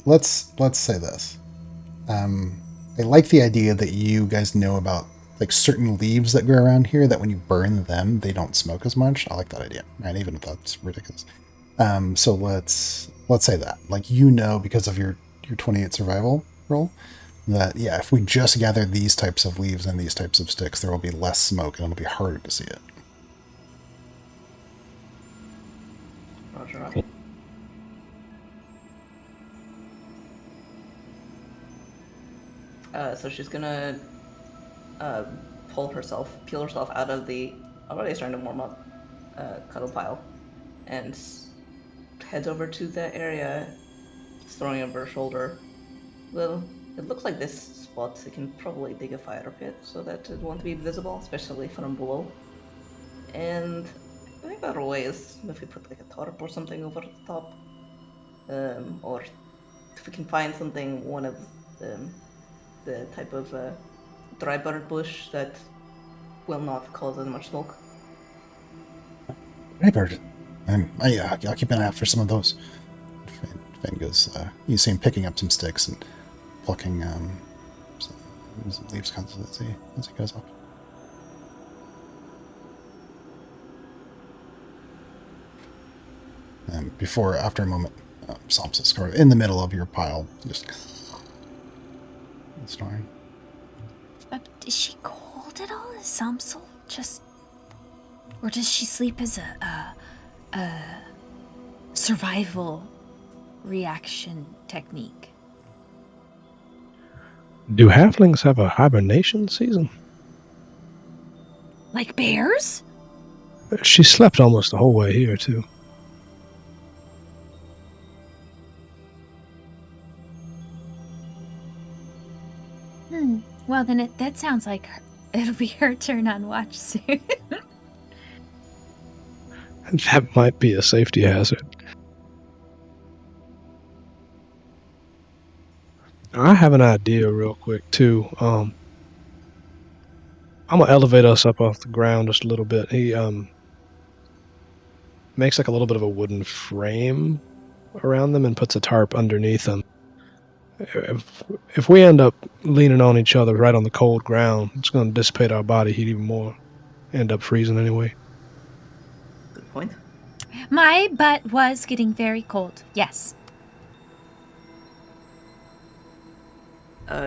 let's say this. I like the idea that you guys know about like certain leaves that grow around here that when you burn them, they don't smoke as much. I like that idea, right? Even if that's ridiculous. So let's say that, like, because of your 28 survival roll, that yeah, if we just gather these types of leaves and these types of sticks, there will be less smoke and it'll be harder to see it. Roger. So she's gonna peel herself out of the already starting to warm up cuddle pile, and heads over to the area, throwing over her shoulder. Well, it looks like this spot it can probably dig a fire pit so that it won't be visible, especially from below. And I think better way is if we put like a tarp or something over the top, or if we can find something, one of the type of dry bird bush that will not cause as much smoke. Hey, bird. I'll keep an eye out for some of those. Finn goes. You see him picking up some sticks and plucking some leaves constantly as he goes off. And after a moment, Psalms is sort of in the middle of your pile, just snoring. Is she cold at all? Is Samsel just, or does she sleep as a survival reaction technique? Do halflings have a hibernation season? Like bears? She slept almost the whole way here, too. Well, then that sounds like it'll be her turn on watch soon. That might be a safety hazard. I have an idea real quick, too. I'm gonna elevate us up off the ground just a little bit. He makes like a little bit of a wooden frame around them and puts a tarp underneath them. If we end up leaning on each other right on the cold ground, it's going to dissipate our body heat even more. End up freezing anyway. Good point. My butt was getting very cold. Yes.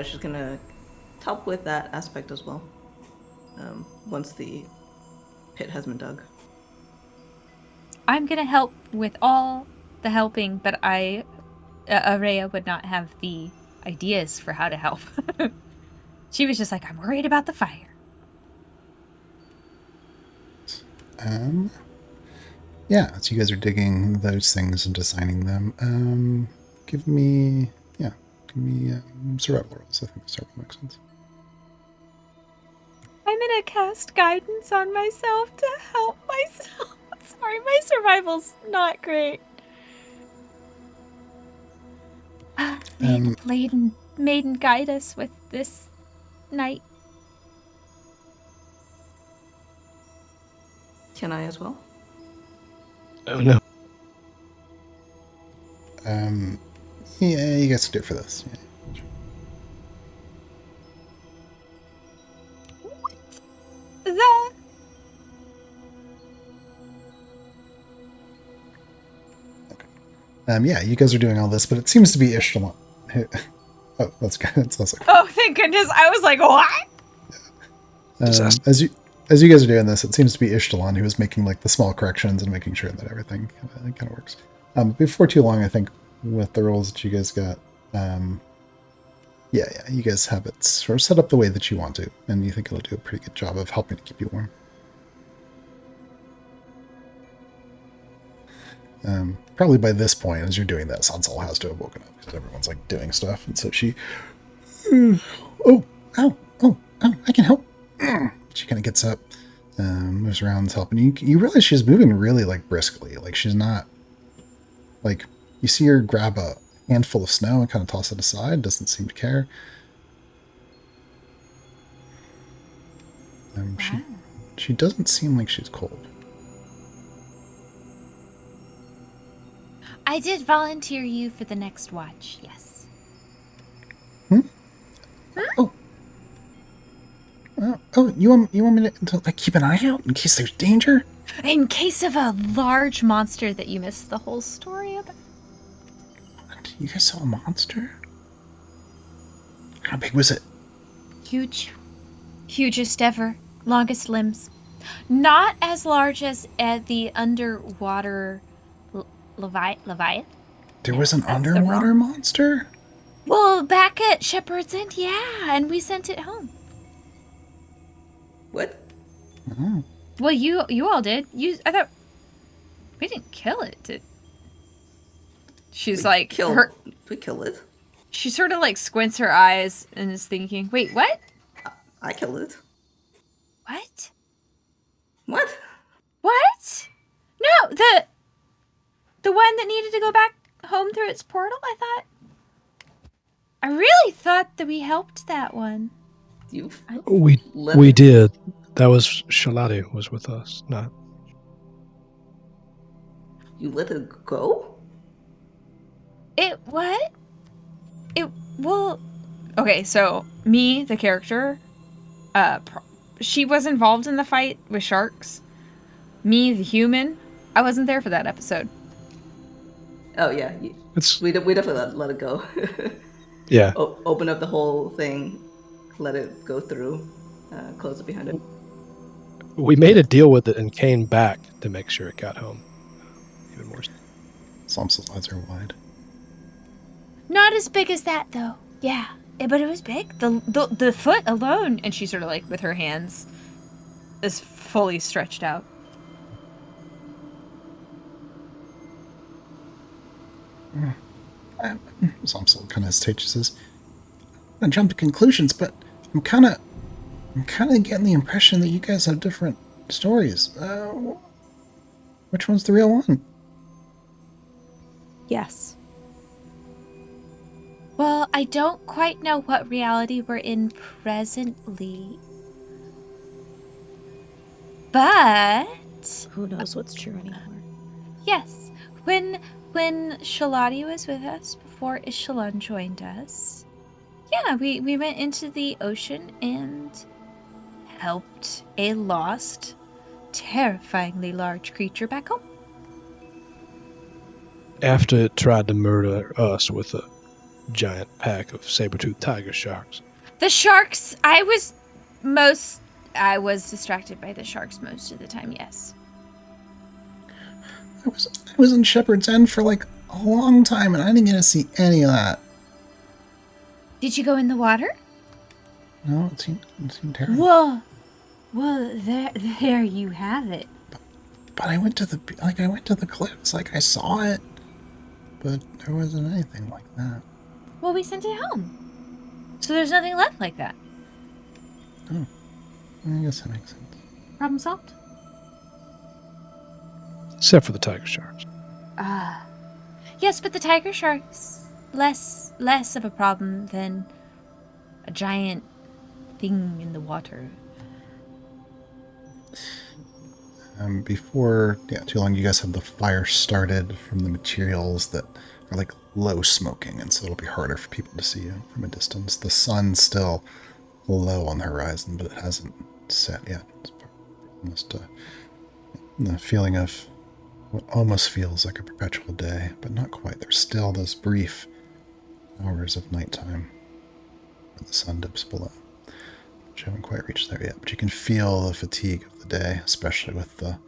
She's gonna help with that aspect as well. Once the pit has been dug. I'm gonna help with all the helping, but Araya would not have the ideas for how to help. She was just like, I'm worried about the fire. Yeah, so you guys are digging those things and designing them. Give me survival rolls. I think survival makes sense. I'm gonna cast guidance on myself to help myself. Sorry, my survival's not great. May the maiden guide us with this night. Can I as well? Oh no. Yeah, you guys can do it for this. Yeah. The Yeah, you guys are doing all this, but it seems to be Ishtalon. Oh, that's good. That's okay. Oh, thank goodness. I was like, what? Disaster. As you guys are doing this, it seems to be Ishtalon who is making like the small corrections and making sure that everything kind of works. Before too long, I think with the roles that you guys got, yeah, you guys have it sort of set up the way that you want to, and you think it'll do a pretty good job of helping to keep you warm. Probably by this point, as you're doing that, Sansal has to have woken up because everyone's like doing stuff, and so she, oh, I can help. She kind of gets up, moves around, is helping. You realize she's moving really like briskly, like she's not like you see her grab a handful of snow and kind of toss it aside. Doesn't seem to care. Wow. She doesn't seem like she's cold. I did volunteer you for the next watch, yes. You want me to like keep an eye out in case there's danger? In case of a large monster that you missed the whole story about. What? You guys saw a monster? How big was it? Huge. Hugest ever. Longest limbs. Not as large as the underwater Leviathan? There was an That's the underwater wrong- monster? Well, back at Shepherd's End, yeah, and we sent it home. What? Oh. Well, you all did. I thought we didn't kill it. She's like We killed it. She sort of like squints her eyes and is thinking, "Wait, what? I killed it. What? What? What? No, the one that needed to go back home through its portal. I really thought that we helped that one. We did. That was Shaladi was with us. Not. You let it go? What? Well, okay, so me, the character, she was involved in the fight with sharks. Me, the human, I wasn't there for that episode. Oh yeah, we definitely let it go. Yeah. Open up the whole thing, let it go through, close it behind it. We made a deal with it and came back to make sure it got home. Even more. Samsal's eyes are wide. Not as big as that, though. Yeah, but it was big. The foot alone, and she sort of like with her hands is fully stretched out. Samsal kind of hesitates. She says, "I'm gonna jump to conclusions, but I'm kind of getting the impression that you guys have different stories. Which one's the real one?" Yes. Well, I don't quite know what reality we're in presently. But Who knows what's true anymore? yes, when Shaladi was with us before Ishtalon joined us, yeah, we went into the ocean and helped a lost, terrifyingly large creature back home. After it tried to murder us with a giant pack of saber-toothed tiger sharks. The sharks, I was distracted by the sharks most of the time, yes. I was in Shepherd's End for like a long time, and I didn't get to see any of that. Did you go in the water? No, it seemed terrible. Well, there you have it. But I went to the cliffs, like I saw it, but there wasn't anything like that. Well, we sent it home. So there's nothing left like that. Oh, I guess that makes sense. Problem solved? Except for the tiger sharks. Yes, but the tiger shark's less of a problem than a giant thing in the water. Before too long, you guys have the fire started from the materials that are like low smoking, and so it'll be harder for people to see you from a distance. The sun's still low on the horizon, but it hasn't set yet. It's almost the feeling of what almost feels like a perpetual day, but not quite. There's still those brief hours of nighttime when the sun dips below. But you haven't quite reached there yet, but you can feel the fatigue of the day, especially with the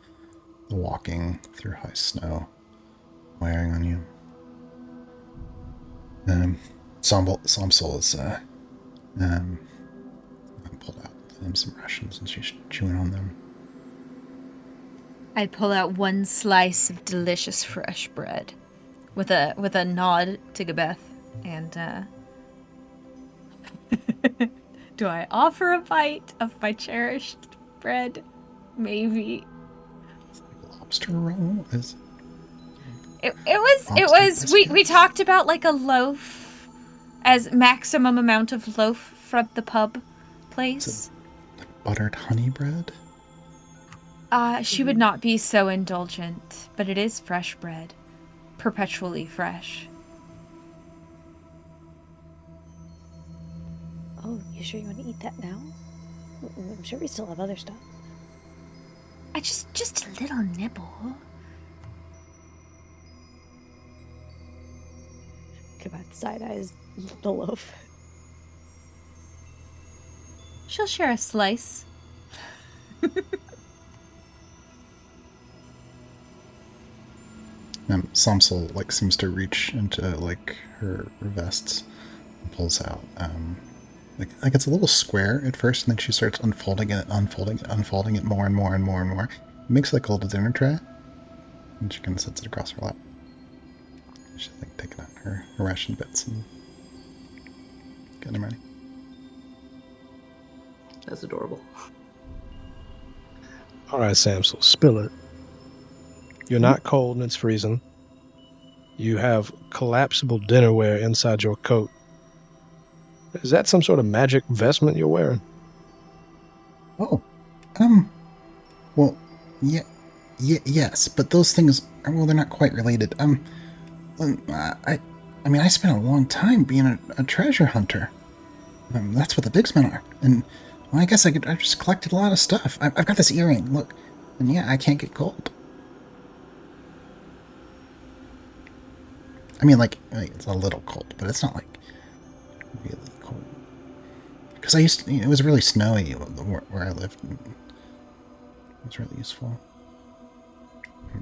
walking through high snow wearing on you. Somsol is pulled out some rations and she's chewing on them. I pull out one slice of delicious fresh bread, with a nod to Gabeth, and do I offer a bite of my cherished bread? Maybe. Lobster roll is. It was we talked about like a loaf as maximum amount of loaf from the pub place. Like buttered honey bread? She would not be so indulgent, but it is fresh bread. Perpetually fresh. Oh, you sure you want to eat that now? I'm sure we still have other stuff. I just a little nibble. Kabat side-eyes the loaf. She'll share a slice. Somsel like seems to reach into like her vests and pulls out like it's a little square at first, and then she starts unfolding it more and more and more and more. It makes like a little dinner tray, and she kind of sets it across her lap. She's like taking out her ration bits and getting them ready. That's adorable. All right, Sam, so spill it. You're not cold and it's freezing. You have collapsible dinnerware inside your coat. Is that some sort of magic vestment you're wearing? Oh, well, yes, but those things are, well, they're not quite related. I mean, I spent a long time being a treasure hunter. That's what the Digsmen are, and well, I guess I just collected a lot of stuff. I've got this earring, look, and yeah, I can't get cold. I mean, like it's a little cold, but it's not like really cold. Because it was really snowy where I lived. And it was really useful.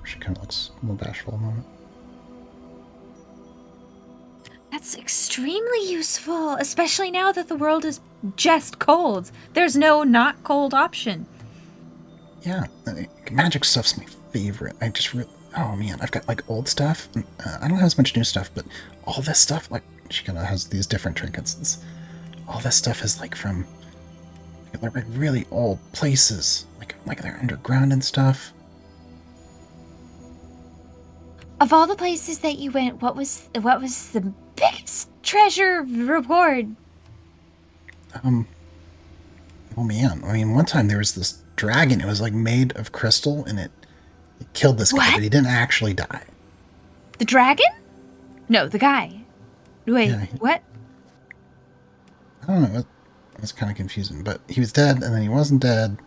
She kind of looks a little bashful a moment. That's extremely useful, especially now that the world is just cold. There's no not cold option. Yeah, magic stuff's my favorite. I just really... Oh man, I've got like old stuff. And, I don't have as much new stuff, but all this stuff, like she kind of has these different trinkets. All this stuff is like from like really old places, like they're underground and stuff. Of all the places that you went, what was the biggest treasure reward? Oh man, I mean, one time there was this dragon. It was like made of crystal, and it killed this guy, but he didn't actually die. The dragon? No, the guy. Wait, Yeah, what? I don't know. It was kind of confusing, but he was dead, and then he wasn't dead.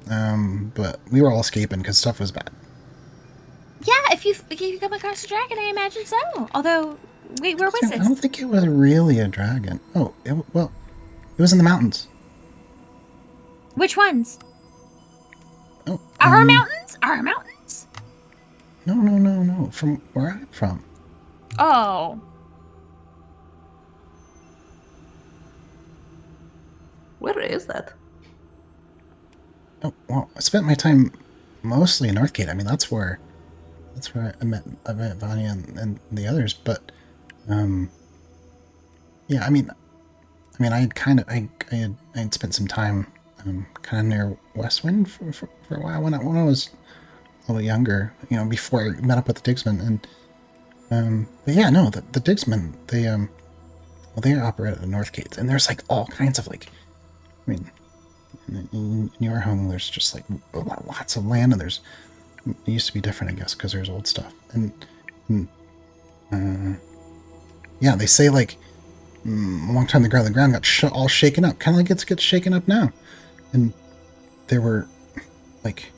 But we were all escaping because stuff was bad. Yeah, if you come across a dragon, I imagine so. Although, wait, where was I this? don't think it was really a dragon. Oh, it was in the mountains. Which ones? Oh, Our mountains? Our mountains? No. From where I'm from. Oh. Where is that? Oh, well, I spent my time mostly in Northgate. I mean, that's where I met Vanya and the others. But, yeah, I mean, I had spent some time kind of near Westwind for a while when I was a little younger, before I met up with the Digsmen. And but yeah, no, the Digsmen, they operate at the Northgate, and there's like all kinds of like, I mean, in your home there's just like lots of land, and it used to be different, I guess, because there's old stuff, and yeah, they say like a long time ago the ground got all shaken up, kind of like it gets shaken up now, and there were like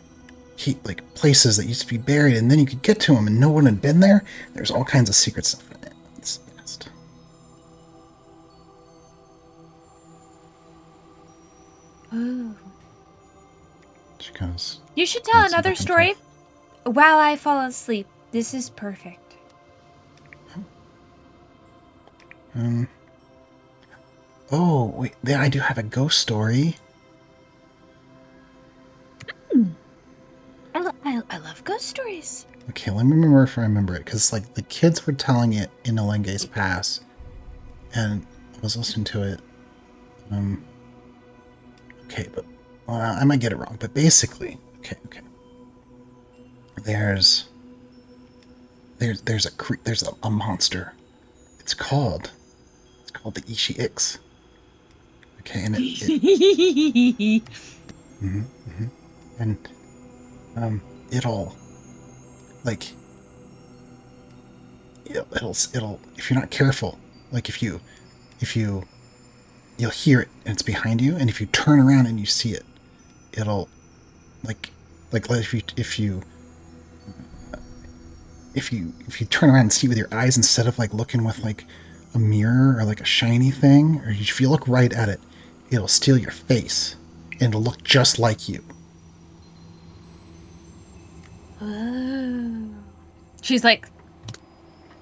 places that used to be buried, and then you could get to them, and no one had been there. There's all kinds of secret stuff in it. It's the best. Oh. She goes. You should tell That's another back and story forth. while I fall asleep. This is perfect. Oh, wait, there I do have a ghost story. I love ghost stories. Okay, let me remember if I remember it, because like the kids were telling it in Olenge's Pass, and I was listening to it. Okay, but I might get it wrong, but basically, okay. There's a monster. It's called the Ishie X. Okay, and and it'll like it'll if you're not careful, like if you'll hear it and it's behind you, and if you turn around and you see it, it'll like if you turn around and see it with your eyes instead of like looking with like a mirror or like a shiny thing, or if you look right at it, it'll steal your face and it'll look just like you. Oh. She's like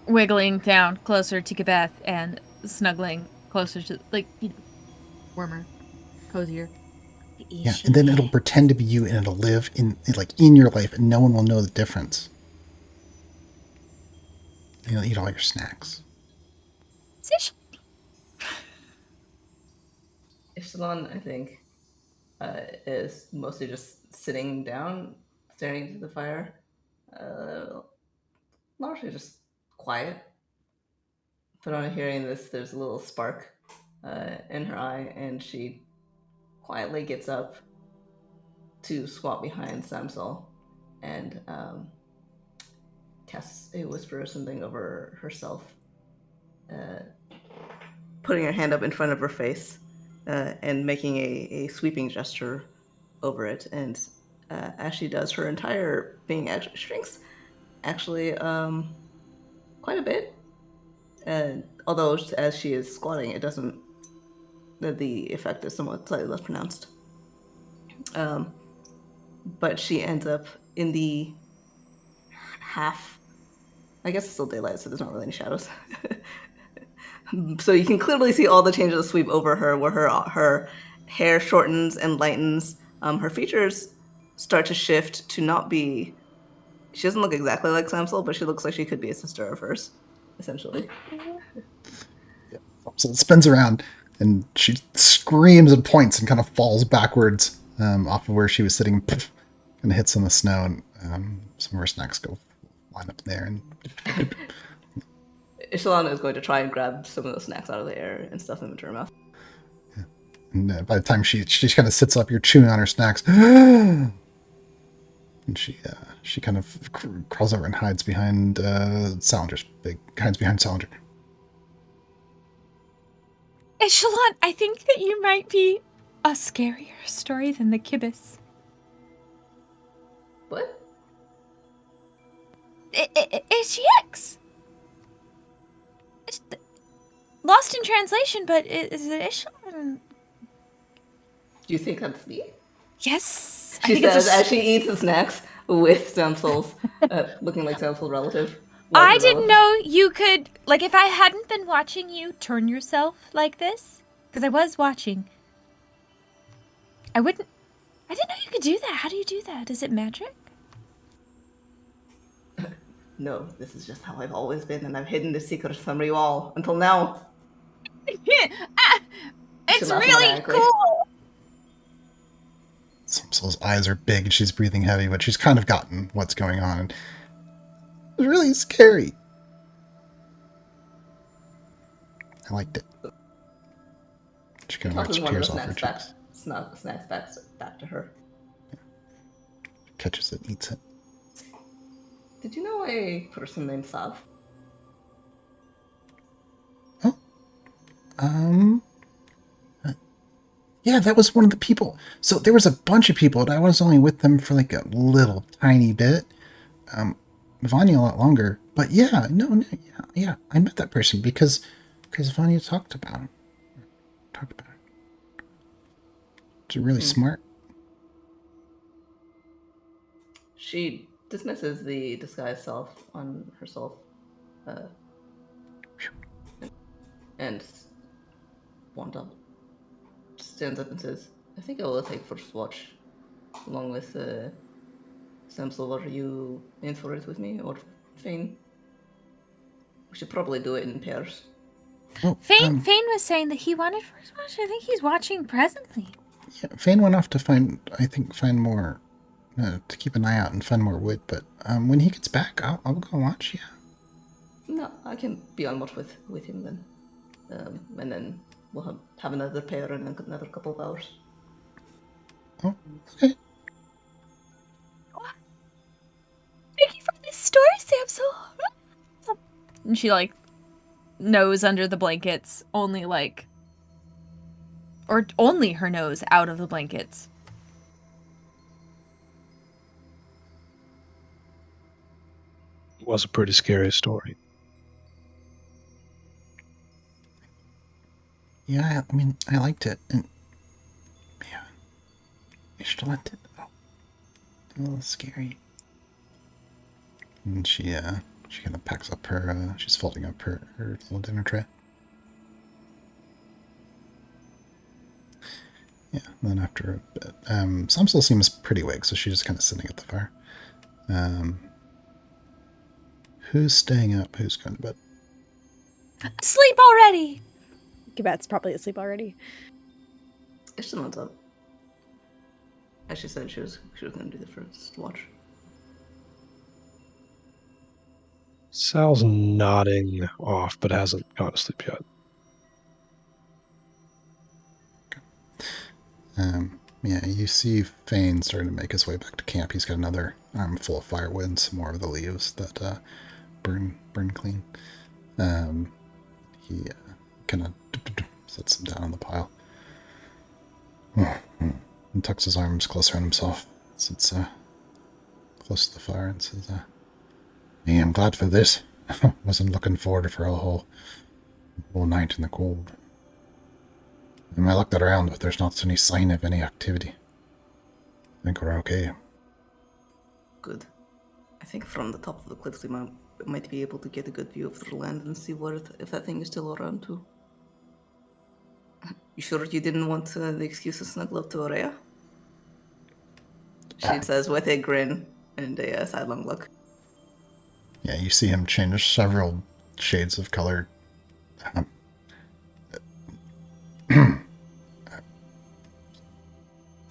wiggling down closer to Kibeth and snuggling closer to, like, warmer, cozier. Yeah, and then it'll pretend to be you, and it'll live in your life, and no one will know the difference. And you'll eat all your snacks. Ishtalon, I think, is mostly just sitting down, staring into the fire. Largely just quiet. But on hearing this, there's a little spark in her eye, and she quietly gets up to squat behind Samsol and casts a whisper or something over herself, putting her hand up in front of her face and making a sweeping gesture over it. And as she does, her entire being actually shrinks, quite a bit. And although as she is squatting, it doesn't. The effect is somewhat slightly less pronounced. But she ends up in the half. I guess it's still daylight, so there's not really any shadows. So you can clearly see all the changes of sweep over her, where her hair shortens and lightens. Her features start to shift to not be. She doesn't look exactly like Samsel, but she looks like she could be a sister of hers, essentially. Yeah. So it spins around, and she screams and points and kind of falls backwards off of where she was sitting, and hits on the snow, and some of her snacks go line up there. And Ishtalon is going to try and grab some of those snacks out of the air and stuff them into her mouth. Yeah. And by the time she kind of sits up, you're chewing on her snacks, and she kind of crawls over and hides behind Salinger's hides behind Salinger. Echelon, I think that you might be a scarier story than the Kibis. What? HGX! It's lost in translation, but is it Echelon? Do you think that's me? Yes! She says as she eats the snacks with Samsel's, looking like Samsel's relative. I didn't know you could, like, if I hadn't been watching you turn yourself like this, because I was watching, I didn't know you could do that. How do you do that? Is it magic? No, this is just how I've always been, and I've hidden the secret from you all until now. It's really cool! Samsel's eyes are big, and she's breathing heavy, but she's kind of gotten what's going on. And it's really scary. I liked it. She kind of wipes tears off her cheeks. Snacks back to her. Yeah. Catches it, eats it. Did you know a person named Sav? Oh. Yeah, that was one of the people. So there was a bunch of people, and I was only with them for like a little tiny bit. Vanya a lot longer. But yeah, no, yeah, I met that person because Vanya talked about him. Talked about it. She's really smart. She dismisses the disguised self on herself, and Wanda stands up and says, "I think I will take first watch, along with Samsel. Are you in for it with me, or Fane? We should probably do it in pairs." Oh, Fane was saying that he wanted first watch. I think he's watching presently. yeah, Fane went off to find more, to keep an eye out and find more wood. But when he gets back, I'll go watch. Yeah. No, I can be on watch with him then, and then we'll have another pair in another couple of hours. Oh, okay. Thank you for this story, Samsel. And she like nose under the blankets, only her nose out of the blankets. It was a pretty scary story. Yeah, I mean, I liked it, and yeah, I should have let it. Oh, a little scary. And she kind of packs up her. She's folding up her little dinner tray. Yeah, and then after a bit, Samsel seems pretty awake, so she's just kind of sitting at the fire. Who's staying up? Who's going to bed? Sleep already. Kibat's probably asleep already. Ishlan's up. As she said, she was going to do the first watch. Sal's nodding off, but hasn't gone to sleep yet. Yeah, you see Fane starting to make his way back to camp. He's got another arm full of firewood and some more of the leaves that burn clean. He kind of sets them down on the pile and tucks his arms closer on himself. Sits close to the fire and says, "Hey, I'm glad for this. Wasn't looking forward for a whole night in the cold. I looked around, but there's not any sign of any activity. I think we're okay." Good. I think from the top of the cliffs we might be able to get a good view of the land and see if that thing is still around too. You sure you didn't want the excuse to snuggle up to Aurea? She says with a grin and a sidelong look. Yeah, you see him change several shades of color.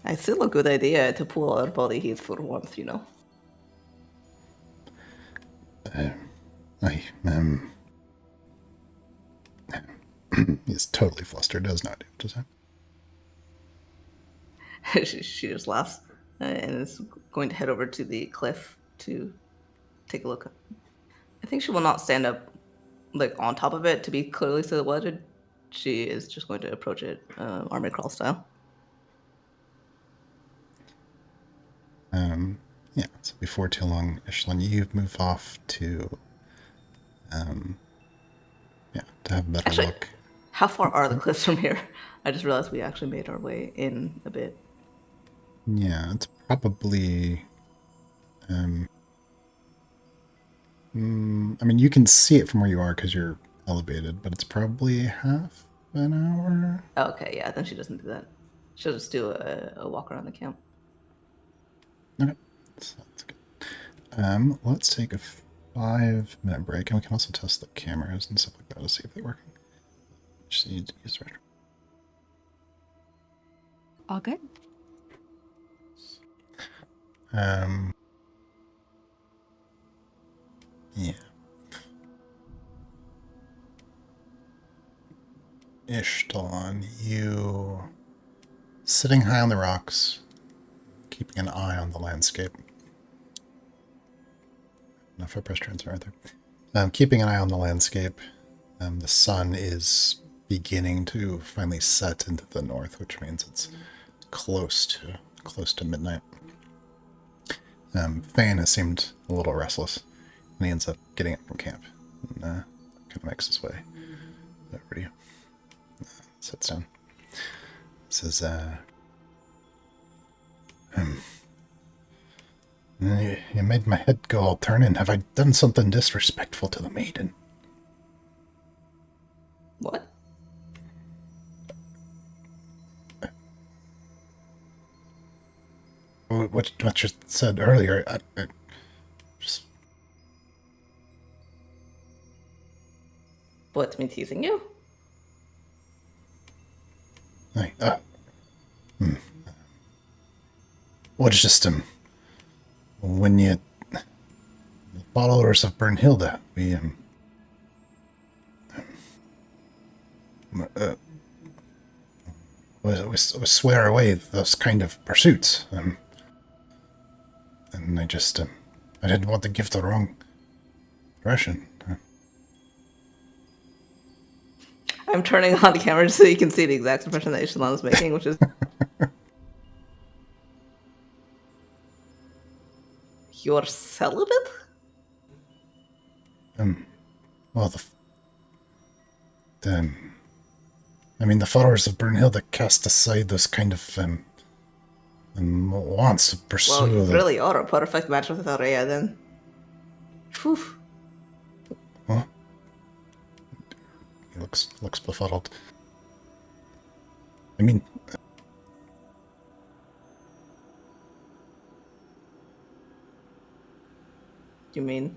It's still a good idea to pull our body heat for warmth, you know. He's totally flustered, does not do it, does it? She just laughs and is going to head over to the cliff to take a look. I think she will not stand up on top of it to be clearly silhouetted. She is just going to approach it army crawl style. Yeah, so before too long, Ishlin, you move off to to have a better look. How far are the cliffs from here? I just realized we actually made our way in a bit. Yeah, it's probably I mean, you can see it from where you are because you're elevated, but it's probably half an hour. Okay, yeah, then she doesn't do that. She'll just do a walk around the camp. Okay, so that's good. Let's take a 5-minute break, and we can also test the cameras and stuff like that to see if they're working. Just need to use right. All good. Yeah. Ishtalan, you sitting high on the rocks, keeping an eye on the landscape. Enough for press transfer right there. Keeping an eye on the landscape. The sun is beginning to finally set into the north, which means it's close to midnight. Thane has seemed a little restless, and he ends up getting up from camp and kind of makes his way over to you. Sits down. Says, you made my head go all turning. Have I done something disrespectful to the maiden? What? What you said earlier, I just... What, me teasing you? Well, it's just, when you... The followers of Brunhilde, we swear away those kind of pursuits, and I just, I didn't want to give the wrong impression. I'm turning on the camera so you can see the exact impression that Ishie is making, which is... You're celibate? Well, the followers of Brunhilde cast aside those kind of, wants to pursue Well, you really are a perfect match with Aurea, then. Phew. What? He looks befuddled. I mean... You mean?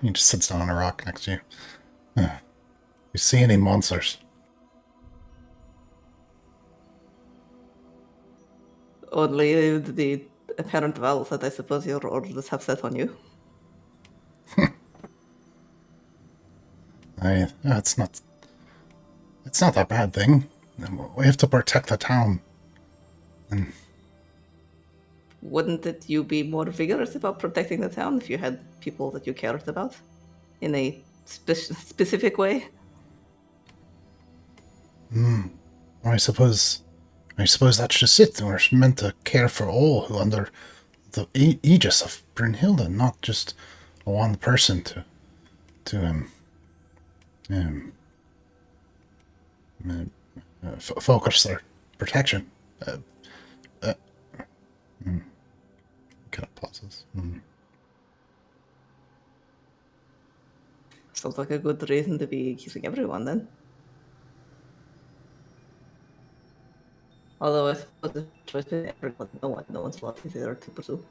He just sits down on a rock next to you. You see any monsters? Only the apparent vowels that I suppose your orders have set on you. It's not that bad thing. We have to protect the town. And Wouldn't it you be more vigorous about protecting the town if you had people that you cared about in a specific way? I suppose that's just it. We're meant to care for all who under the aegis of Brunhilde, not just one person to focus their protection. Kind of pauses. Sounds like a good reason to be kissing everyone, then. Although I suppose the choice between everyone, no one's a lot easier to pursue.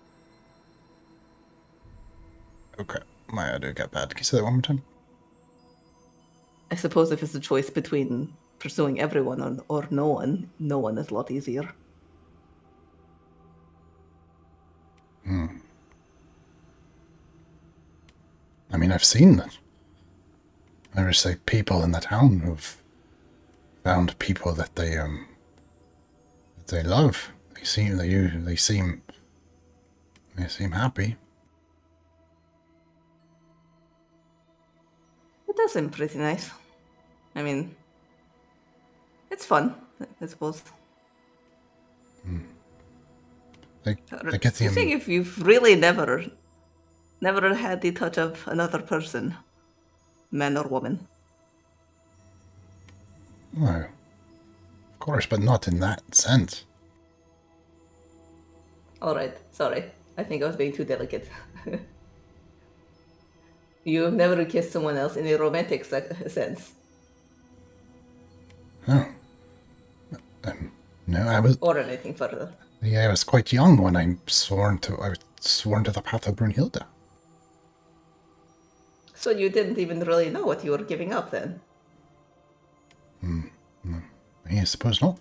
Okay, my audio got bad. Can you say that one more time? I suppose if it's a choice between pursuing everyone or no one is a lot easier. I mean, I've seen that. I would say people in the town who've found people that they love. They seem happy. It does seem pretty nice. I mean, it's fun, I suppose. I get You think if you've really never had the touch of another person, man or woman? Well, of course, but not in that sense. Alright, sorry. I think I was being too delicate. You've never kissed someone else in a romantic sense? Oh. No, I was... Or anything further? Yeah, I was quite young when I was sworn to the path of Brunhilde. So you didn't even really know what you were giving up then? I suppose not.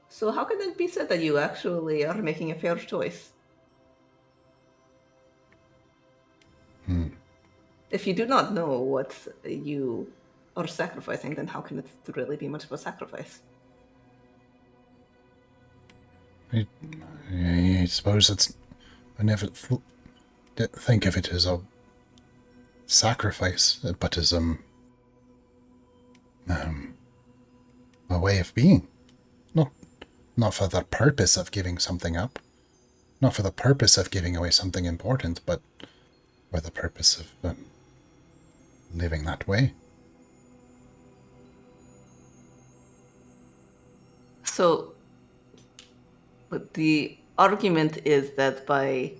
So how can it be said that you actually are making a fair choice? If you do not know what you are sacrificing, then how can it really be much of a sacrifice? I suppose it's never think of it as a sacrifice, but as a way of being. Not for the purpose of giving something up, not for the purpose of giving away something important, but for the purpose of living that way. So, but the argument is that by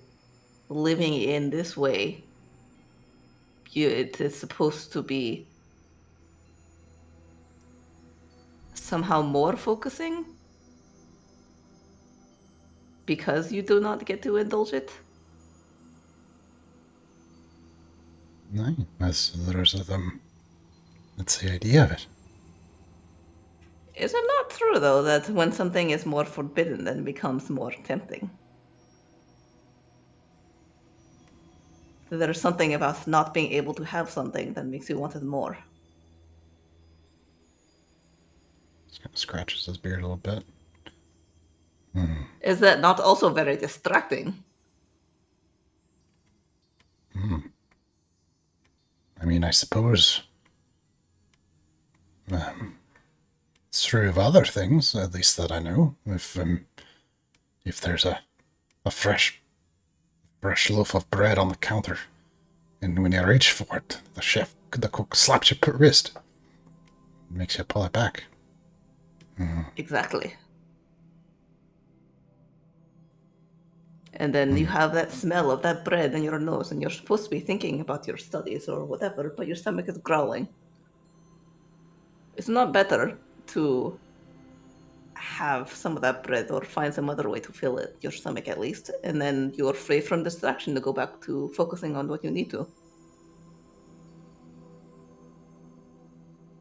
living in this way, it is supposed to be somehow more focusing because you do not get to indulge it. No, that's the idea of it. Is it not true, though, that when something is more forbidden, then it becomes more tempting? That there's something about not being able to have something that makes you want it more. Just kind of scratches his beard a little bit. Is that not also very distracting? I mean, I suppose it's true of other things, at least that I know. If there's a fresh loaf of bread on the counter, and when you reach for it, the cook slaps your wrist, makes you pull it back. Exactly. And then you have that smell of that bread in your nose, and you're supposed to be thinking about your studies or whatever, but your stomach is growling. It's not better to have some of that bread or find some other way to fill it, your stomach at least, and then you're free from distraction to go back to focusing on what you need to.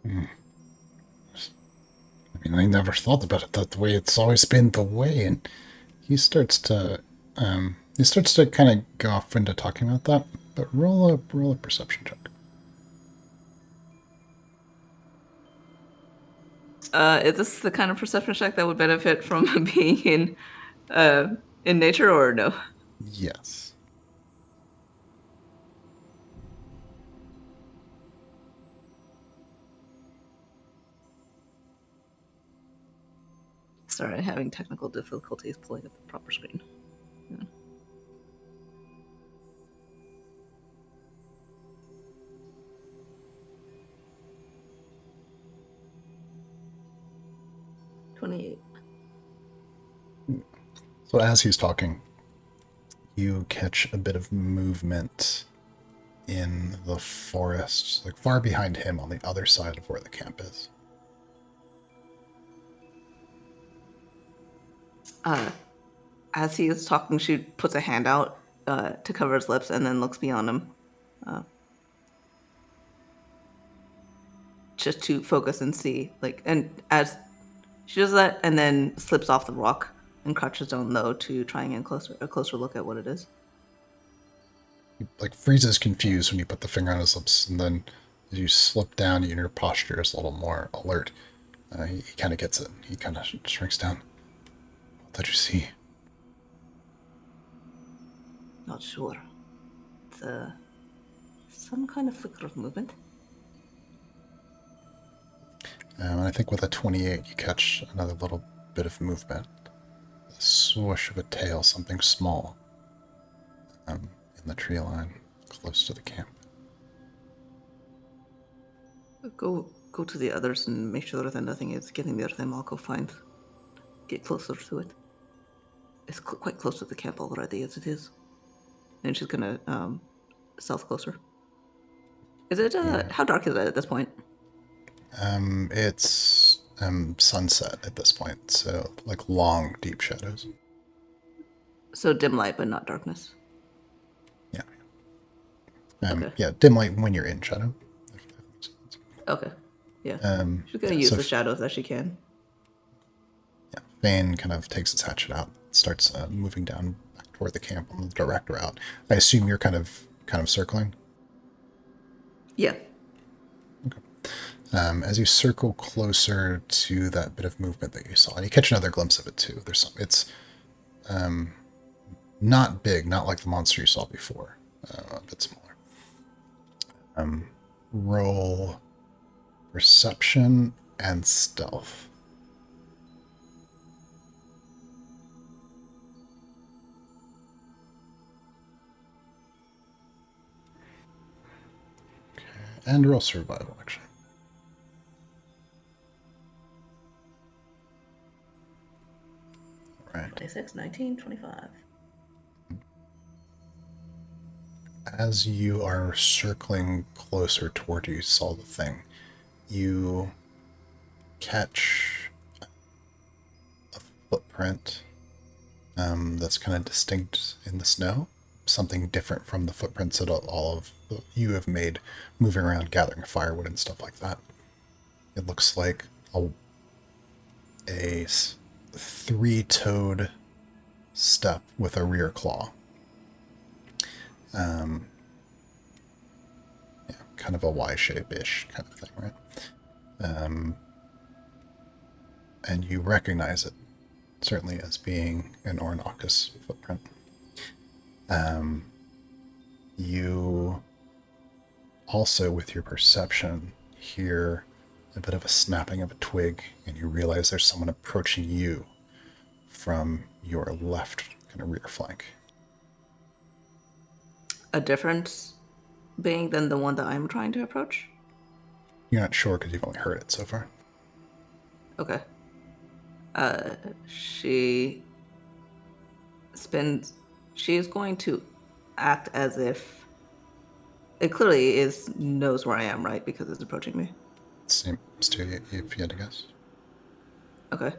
I mean, I never thought about it that way. It's always been the way, and he starts to kind of go off into talking about that. But roll a perception check. Is this the kind of perception check that would benefit from being in nature, or no? Yes. Sorry, I'm having technical difficulties pulling up the proper screen. Yeah. $28. So as he's talking, you catch a bit of movement in the forest, like far behind him on the other side of where the camp is. As he is talking, she puts a hand out to cover his lips and then looks beyond him. Just to focus and see, and as she does that, and then slips off the rock and crouches down low to try and get a closer look at what it is. He freezes confused when you put the finger on his lips, and then as you slip down, your posture is a little more alert. He kind of gets it. He kind of shrinks down. What did you see? Not sure. It's some kind of flicker of movement. And I think with a 28, you catch another little bit of movement. The swoosh of a tail, something small, in the tree line, close to the camp. Go to the others and make sure that nothing is getting near them. I'll go get closer to it. It's quite close to the camp already as it is. And she's gonna stealth closer. Is it, how dark is it at this point? It's sunset at this point, so long, deep shadows. So dim light, but not darkness. Yeah. Okay. Yeah, dim light when you're in shadow. Okay. Yeah. She's gonna use the shadows that she can. Yeah. Vane kind of takes its hatchet out, starts moving down back toward the camp on the direct route. I assume you're kind of circling. Yeah. Okay. As you circle closer to that bit of movement that you saw, and you catch another glimpse of it too. It's Not big, not like the monster you saw before. A bit smaller. Roll perception and stealth. Okay, and roll survival, actually. Right. 26, 19, 25. As you are circling closer toward you saw the thing, you catch a footprint that's kind of distinct in the snow. Something different from the footprints that all of you have made moving around gathering firewood and stuff like that. It looks like a three-toed step with a rear claw. Yeah, kind of a Y-shape-ish kind of thing, right? And you recognize it, certainly as being an Ornakis footprint. You also, with your perception, hear a bit of a snapping of a twig, and you realize there's someone approaching you from your left kind of rear flank. A difference being than the one that I'm trying to approach? You're not sure because you've only heard it so far. Okay. She is going to act as if it clearly knows where I am, right? Because it's approaching me. Seems to, if you had to guess. Okay.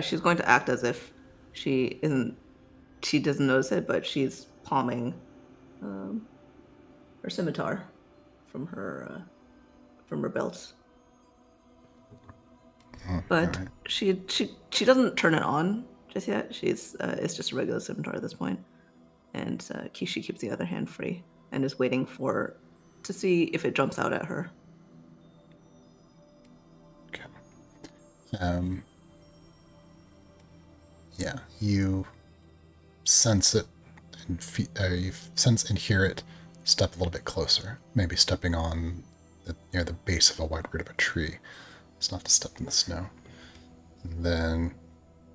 She's going to act as if she doesn't notice it, but she's palming her scimitar from her belt. But right. she doesn't turn it on just yet. It's just a regular scimitar at this point. And Kishi keeps the other hand free and is waiting to see if it jumps out at her. Okay. Yeah, you sense it and you sense and hear it step a little bit closer, maybe stepping on near the base of a white root of a tree. It's not to step in the snow. And then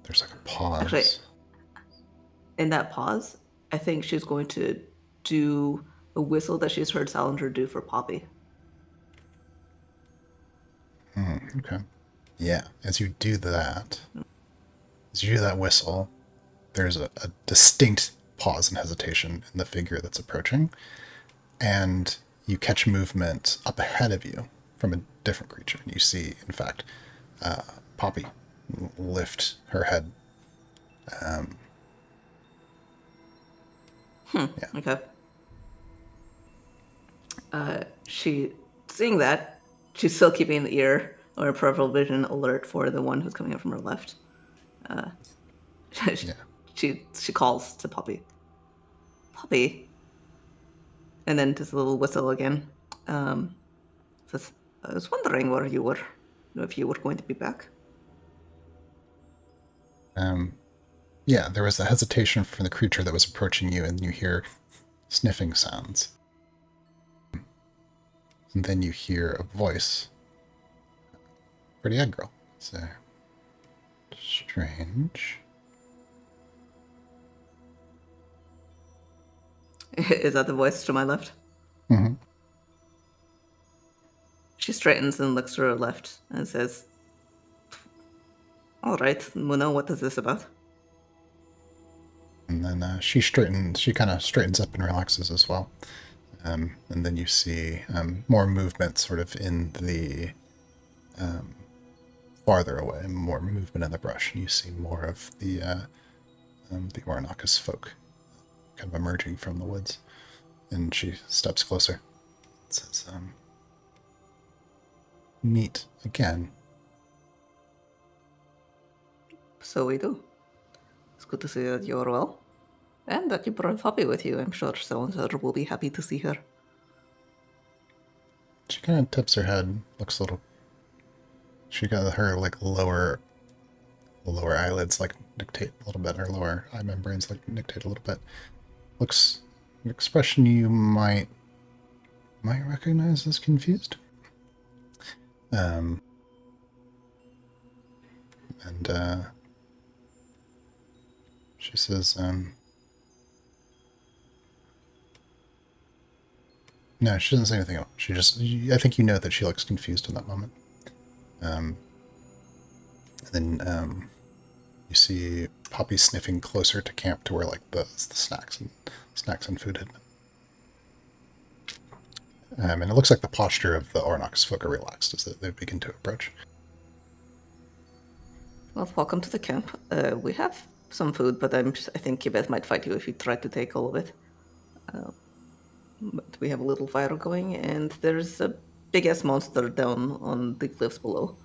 there's like a pause. Actually, in that pause, I think she's going to do a whistle that she's heard Salinger do for Poppy. Okay. Yeah, as you do that whistle, there's a distinct pause and hesitation in the figure that's approaching, and you catch movement up ahead of you from a different creature. And you see, in fact, Poppy lift her head. Yeah. Okay. Seeing that, she's still keeping an ear or a peripheral vision alert for the one who's coming up from her left. Yeah. She calls to Poppy. Poppy. And then just a little whistle again. Says, I was wondering where you were, if you were going to be back. Yeah, there was a hesitation from the creature that was approaching you, and you hear sniffing sounds. And then you hear a voice. Pretty egg girl. So strange. Is that the voice to my left? Mm-hmm. She straightens and looks to her left and says, all right, Muno, what is this about? And then she kind of straightens up and relaxes as well. And then you see more movement sort of in the farther away, more movement in the brush. And you see more of the Ornakis folk kind of emerging from the woods. And she steps closer. It says, meet again. So we do. It's good to see that you're well. And that you brought Poppy with you. I'm sure Salinger will be happy to see her. She kind of tips her head, looks a little... She got her, like, lower eyelids, like, nictate a little bit. Her lower eye membranes like nictate a little bit. Looks an expression you might recognize as confused. And she says, no, she doesn't say anything else. She just, I think you know that she looks confused in that moment. And then you see Poppy sniffing closer to camp to where like the snacks and food had been. And it looks like the posture of the Ornox folk are relaxed as they begin to approach. Well, welcome to the camp. We have some food, but I think Kibeth might fight you if you try to take all of it. But we have a little fire going, and there's a big-ass monster down on the cliffs below.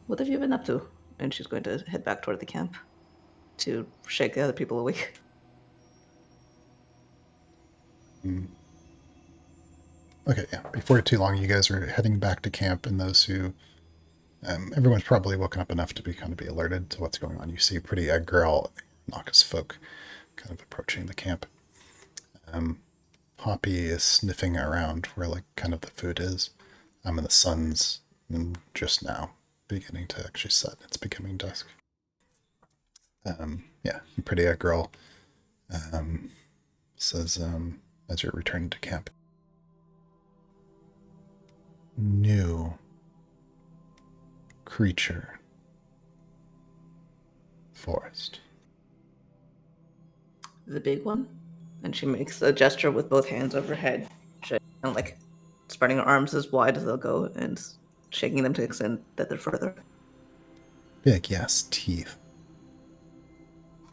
What have you been up to? And she's going to head back toward the camp to shake the other people awake. Okay, yeah. Before too long, you guys are heading back to camp, and those who... everyone's probably woken up enough to be alerted to what's going on. You see Pretty Egg Girl, Naucus folk, kind of approaching the camp. Poppy is sniffing around where like kind of the food is. And the sun's just now beginning to actually set. It's becoming dusk. Yeah, Pretty Egg Girl says as you're returning to camp. New creature. Forest. The big one? And she makes a gesture with both hands over her head, and like spreading her arms as wide as they'll go and shaking them to the extent that they're further. Big, yes, teeth.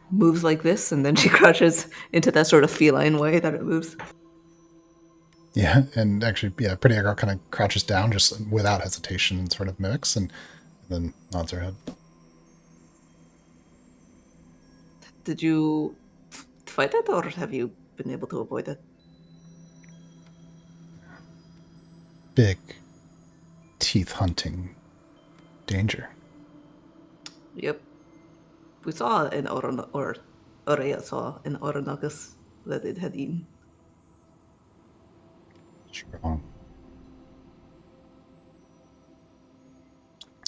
Moves like this, and then she crouches into that sort of feline way that it moves. Yeah, and actually, yeah, Pretty Girl kind of crouches down just without hesitation and sort of mimics, and then nods her head. Did you fight it, or have you been able to avoid it? Big, teeth hunting danger. Yep. We saw in Aurea saw in Oronagus that it had eaten. Strong.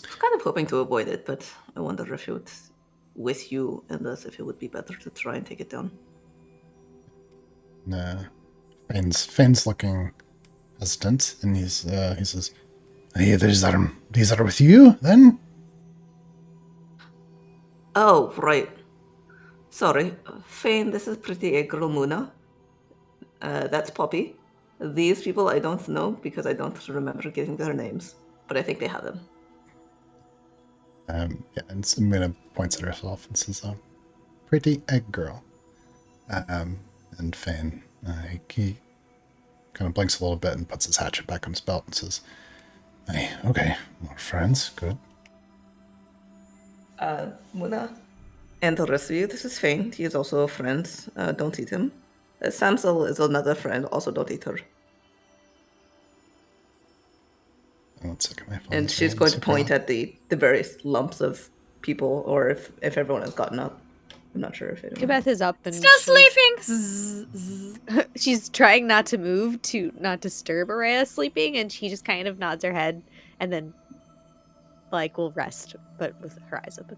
I was kind of hoping to avoid it, but I wonder if it would, with you and us, if it would be better to try and take it down. Nah. Fane's looking hesitant, and he says, "Hey, these are with you, then?" Oh, right. Sorry. Fane, this is Pretty Egg Girl Muna. That's Poppy. These people I don't know because I don't remember getting their names, but I think they have them. Yeah, and Muna points at herself and says, "Pretty Egg Girl." And Fane, he kind of blinks a little bit and puts his hatchet back on his belt and says, "Hey, okay, more friends, good." Muna and the rest of you, this is Fane. He is also a friend. Don't eat him. Samsel is another friend. Also, don't eat her. One second, my phone. And she's going to point at the various lumps of people, or if everyone has gotten up. I'm not sure if anyone. Kibeth is up and Still sleeping. she's trying not to move to not disturb Araya sleeping, and she just kind of nods her head and then like will rest, but with her eyes open.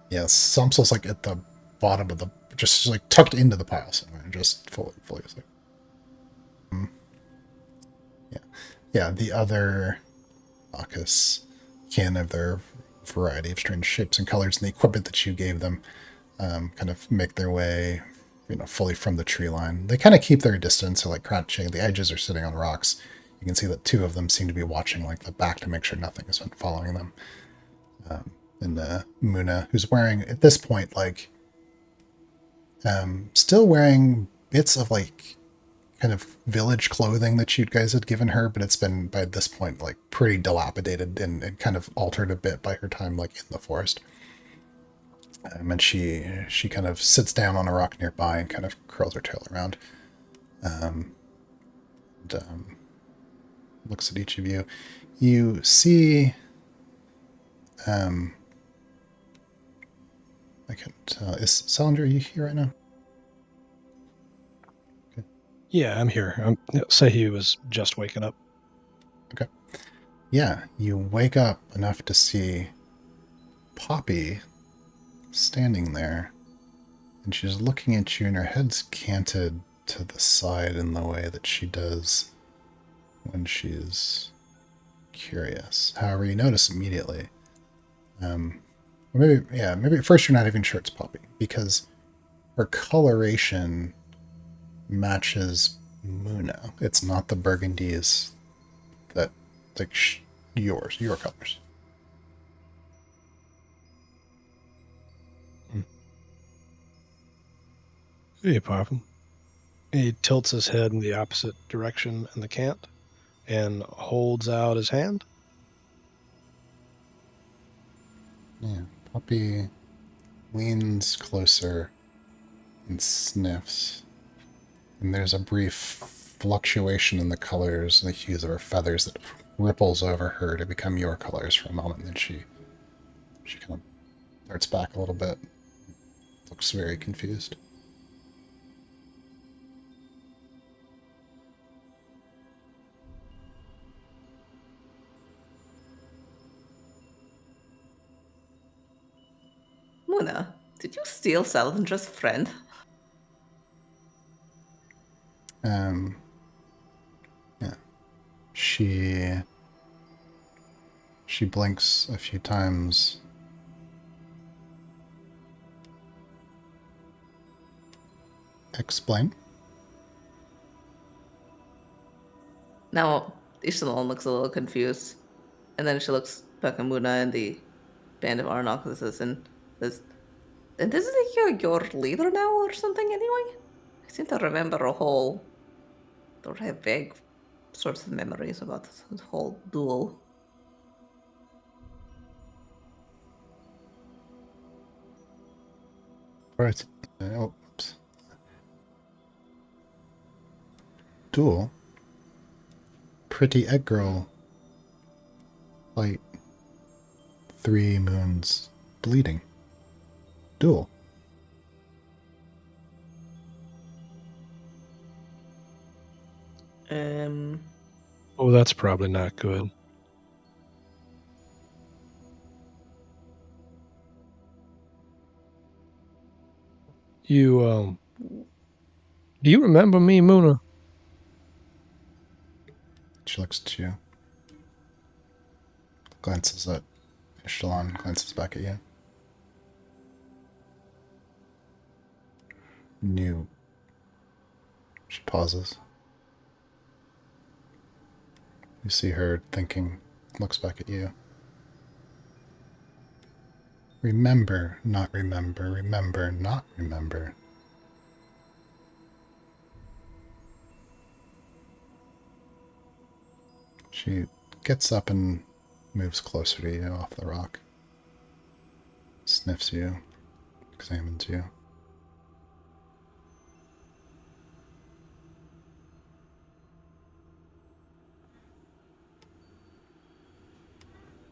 Yeah, Samsel's like at the bottom of the, just like tucked into the pile somewhere, just fully asleep. Yeah, the other Bacchus can have their variety of strange shapes and colors, and the equipment that you gave them kind of make their way, fully from the tree line. They kind of keep their distance, so like crouching. The edges are sitting on rocks. You can see that two of them seem to be watching like the back to make sure nothing has been following them. And Muna, who's wearing at this point like still wearing bits of like kind of village clothing that you guys had given her, but it's been by this point like pretty dilapidated and kind of altered a bit by her time like in the forest. And she kind of sits down on a rock nearby and kind of curls her tail around. Looks at each of you. You see I can't tell. Is Salinger, are you here right now? Yeah, I'm here. Say he was just waking up. Okay. Yeah, you wake up enough to see Poppy standing there, and she's looking at you, and her head's canted to the side in the way that she does when she's curious. However, you notice immediately. Maybe at first you're not even sure it's Poppy, because her coloration matches Muna. It's not the burgundies that, like, your colors. Hey, Papa. He tilts his head in the opposite direction in the cant and holds out his hand. Yeah, Poppy leans closer and sniffs, and there's a brief fluctuation in the colors and the hues of her feathers that ripples over her to become your colors for a moment. And then she kind of darts back a little bit, looks very confused. Muna, did you steal Salvinger's friend? Yeah. She blinks a few times. Explain. Now, Ishtalon looks a little confused. And then she looks back at Muna and the band of Arnoxes and says, and isn't he your leader now or something anyway? I seem to remember a whole, or have vague sorts of memories about the whole duel. Right. Oops. Duel. Pretty egg girl. Fight. 3 moons bleeding. Duel. Oh, that's probably not good. You, do you remember me, Muna? She looks at you. Glances at Ishtalon, glances back at you. New. She pauses. You see her thinking, looks back at you. Remember, not remember, remember, not remember. She gets up and moves closer to you off the rock. Sniffs you, examines you.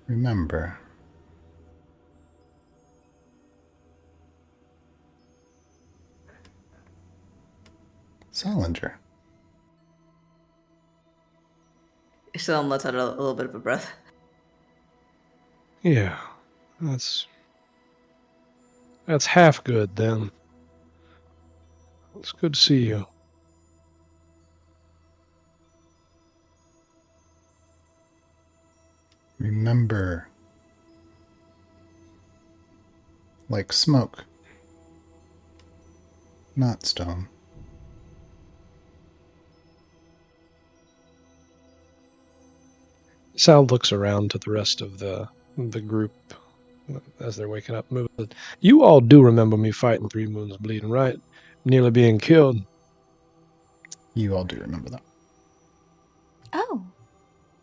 Remember. Salinger. Ishtalon lets out a little bit of a breath. Yeah, that's half good then. It's good to see you. Remember. Like smoke. Not stone. Sal looks around to the rest of the group as they're waking up. You all do remember me fighting 3 moons bleeding, right? Nearly being killed. You all do remember that. Oh.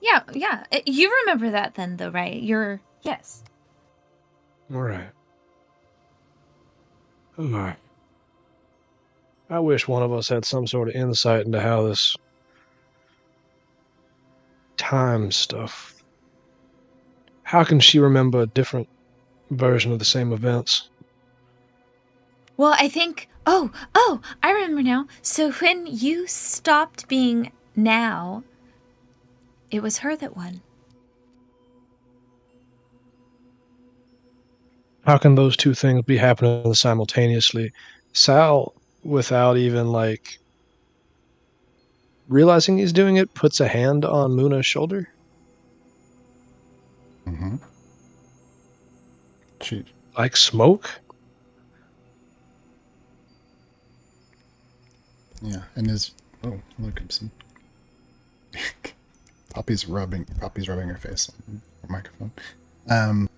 Yeah, yeah. You remember that then, though, right? Yes. All right. All right. I wish one of us had some sort of insight into how this time stuff. How can she remember a different version of the same events? Well, I think. Oh, I remember now. So when you stopped being now, it was her that won. How can those two things be happening simultaneously? Sal, without even like realizing he's doing it, puts a hand on Muna's shoulder. Mm-hmm. She, Like smoke? yeah, and is oh look, Gibson. Poppy's rubbing her face on the microphone. Um,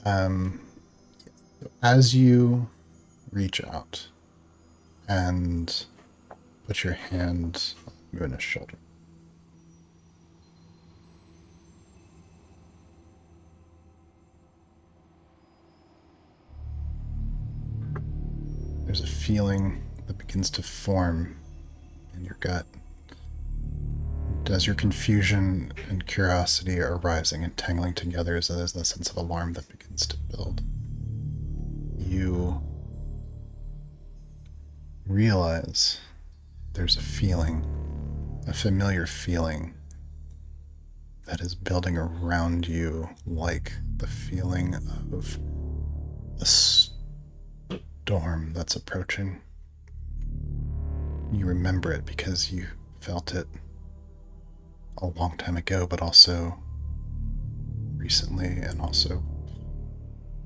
um, as you reach out and put your hand on Muna's shoulder, there's a feeling that begins to form in your gut. As your confusion and curiosity are rising and tangling together, as there's a sense of alarm that begins to build, you realize there's a feeling, a familiar feeling that is building around you, like the feeling of a storm that's approaching. You remember it because you felt it a long time ago, but also recently, and also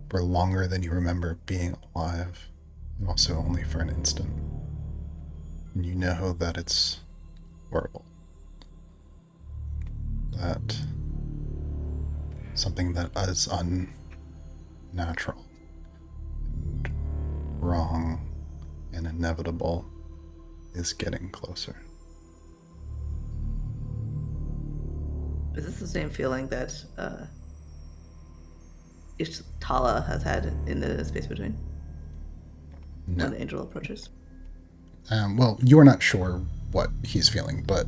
for longer than you remember being alive, and also only for an instant. And you know that it's horrible. That something that is unnatural and wrong and inevitable is getting closer. Is this the same feeling that Tala has had in the space between No. when the angel approaches? Well, you're not sure what he's feeling, but.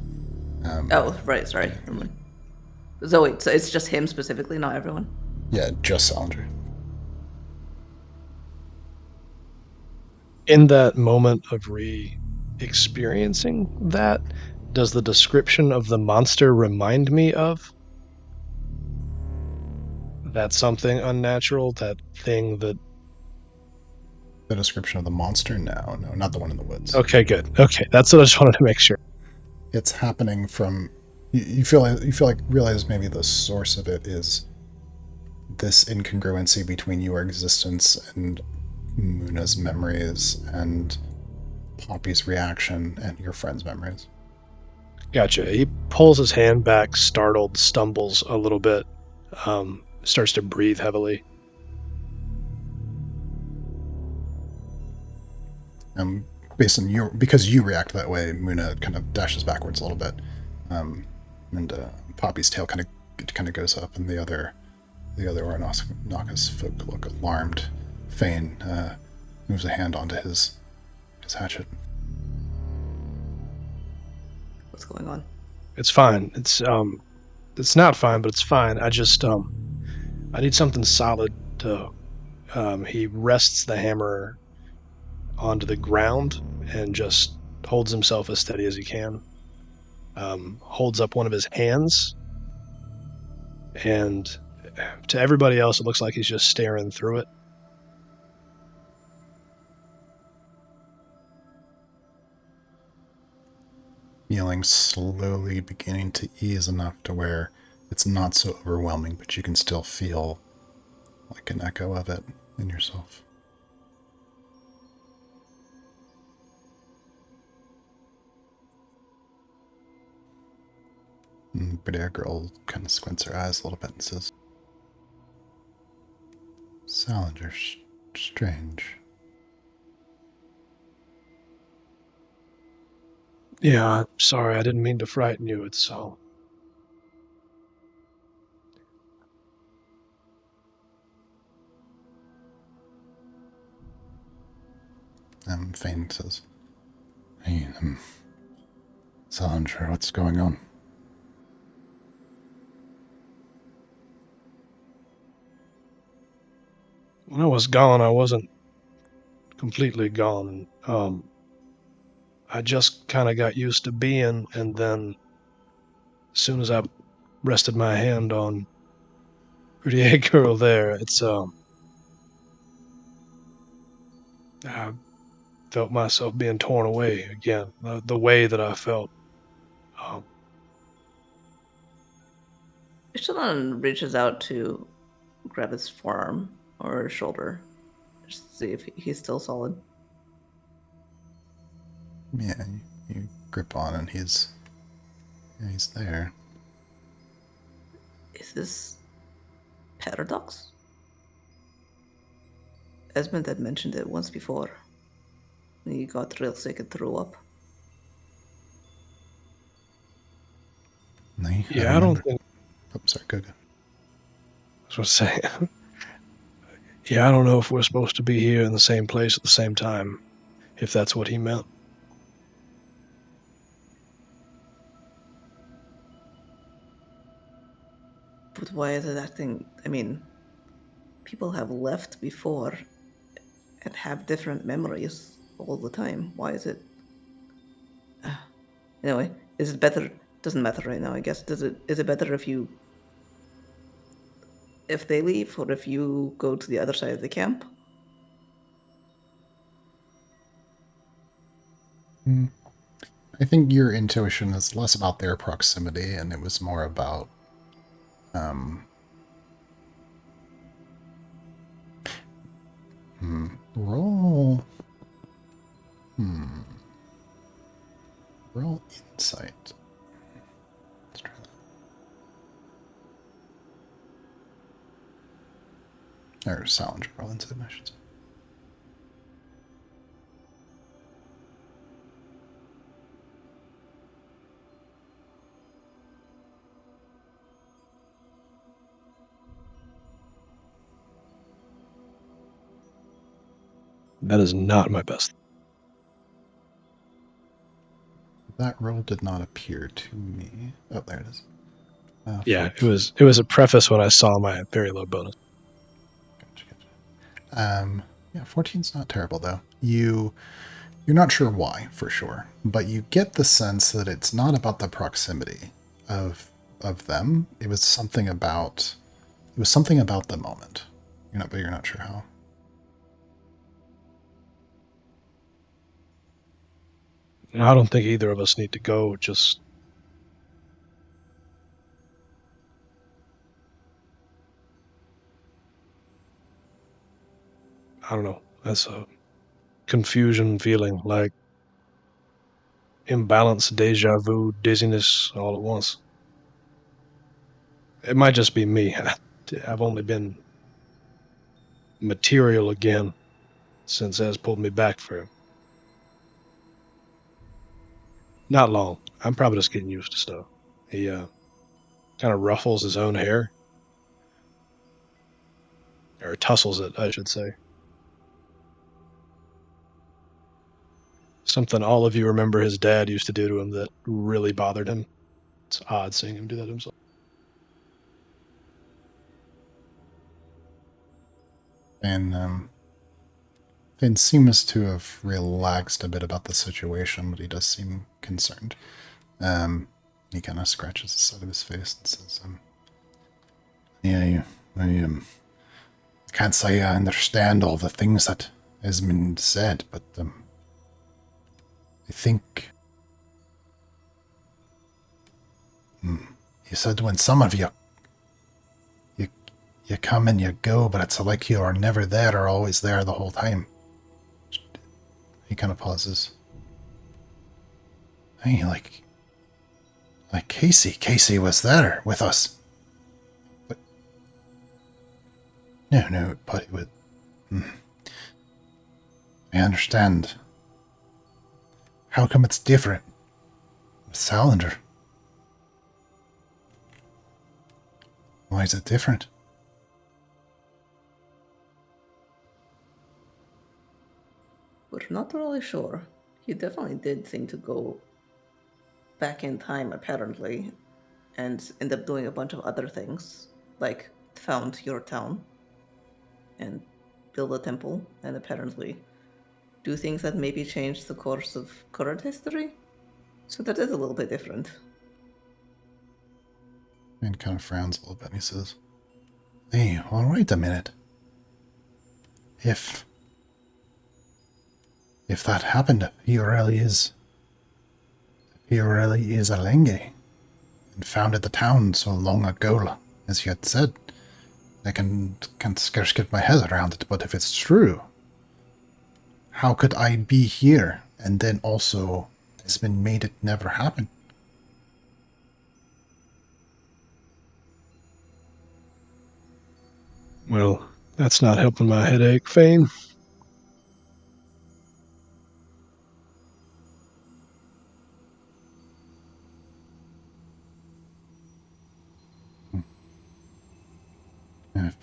Oh, right. Sorry. Never mind. So wait, so it's just him specifically, not everyone? Yeah, just Salinger. In that moment of re-experiencing that, does the description of the monster remind me of that something unnatural, that thing that... The description of the monster? No, not the one in the woods. Okay, good. Okay, that's what I just wanted to make sure. It's happening from. You feel like realize maybe the source of it is this incongruency between your existence and Muna's memories and Poppy's reaction and your friend's memories. Gotcha. He pulls his hand back, startled, stumbles a little bit, starts to breathe heavily. Based on because you react that way, Muna kind of dashes backwards a little bit, and Poppy's tail kind of goes up, and the other Oranakas folk look alarmed. Fane moves a hand onto his hatchet. What's going on? It's fine. It's not fine, but it's fine. I just I need something solid to... He rests the hammer onto the ground and just holds himself as steady as he can. Holds up one of his hands, and to everybody else, it looks like he's just staring through it. Feeling slowly beginning to ease enough to where it's not so overwhelming, but you can still feel like an echo of it in yourself. And the pretty girl kind of squints her eyes a little bit and says, Salinger, strange. Yeah, sorry, I didn't mean to frighten you. It's so... Fane says, Hey, Salinger, what's going on? When I was gone, I wasn't completely gone. I just kind of got used to being, and then as soon as I rested my hand on pretty egg girl there, I felt myself being torn away again. The way that I felt. Um, Ishtalon reaches out to grab his forearm or shoulder, just to see if he's still solid. Yeah, you grip on and he's there. Is this paradox? Esmond had mentioned it once before. When he got real sick and threw up. No, I yeah, I don't remember. think. Oh, sorry, go. I was going to say. Yeah, I don't know if we're supposed to be here in the same place at the same time, if that's what he meant. But why is it acting? I mean, people have left before and have different memories all the time. Why is it? Anyway, is it better? Doesn't matter right now, I guess. Is it better if they leave or if you go to the other side of the camp? I think your intuition is less about their proximity, and it was more about roll. Roll insight. Let's try that. Or Salinger roll insight, I should say. That is not my best. That roll did not appear to me. Oh, there it is. Yeah, 14. it was a preface when I saw my very low bonus. Gotcha. Yeah, 14's not terrible though. You're not sure why for sure, but you get the sense that it's not about the proximity of them. It was something about the moment. But you're not sure how. I don't think either of us need to go. Just I don't know. That's a confusion feeling, like imbalance, deja vu, dizziness all at once. It might just be me. I've only been material again since Ez pulled me back for not long. I'm probably just getting used to stuff. He kind of ruffles his own hair, or tussles it, I should say. Something all of you remember his dad used to do to him that really bothered him. It's odd seeing him do that himself. And Finn seems to have relaxed a bit about the situation, but he does seem concerned. He kind of scratches the side of his face and says, "Yeah, I can't say I understand all the things that has been said, but I think you said when some of you come and you go, but it's like you are never there or always there the whole time." He kind of pauses. Hey, like Casey. Casey was there with us. But no, but it was. I understand. How come it's different with Salinger? Why is it different? We're not really sure. He definitely did think to go back in time, apparently, and end up doing a bunch of other things, like found your town and build a temple, and apparently do things that maybe change the course of current history. So that is a little bit different. And kind of frowns a little bit and he says, "Hey, well, wait a minute. If that happened, he really is a Lenge and founded the town so long ago, as you had said. I can't scarce get my head around it, but if it's true, how could I be here and then also has been made it never happen?" Well, that's not helping my headache, Fane. If,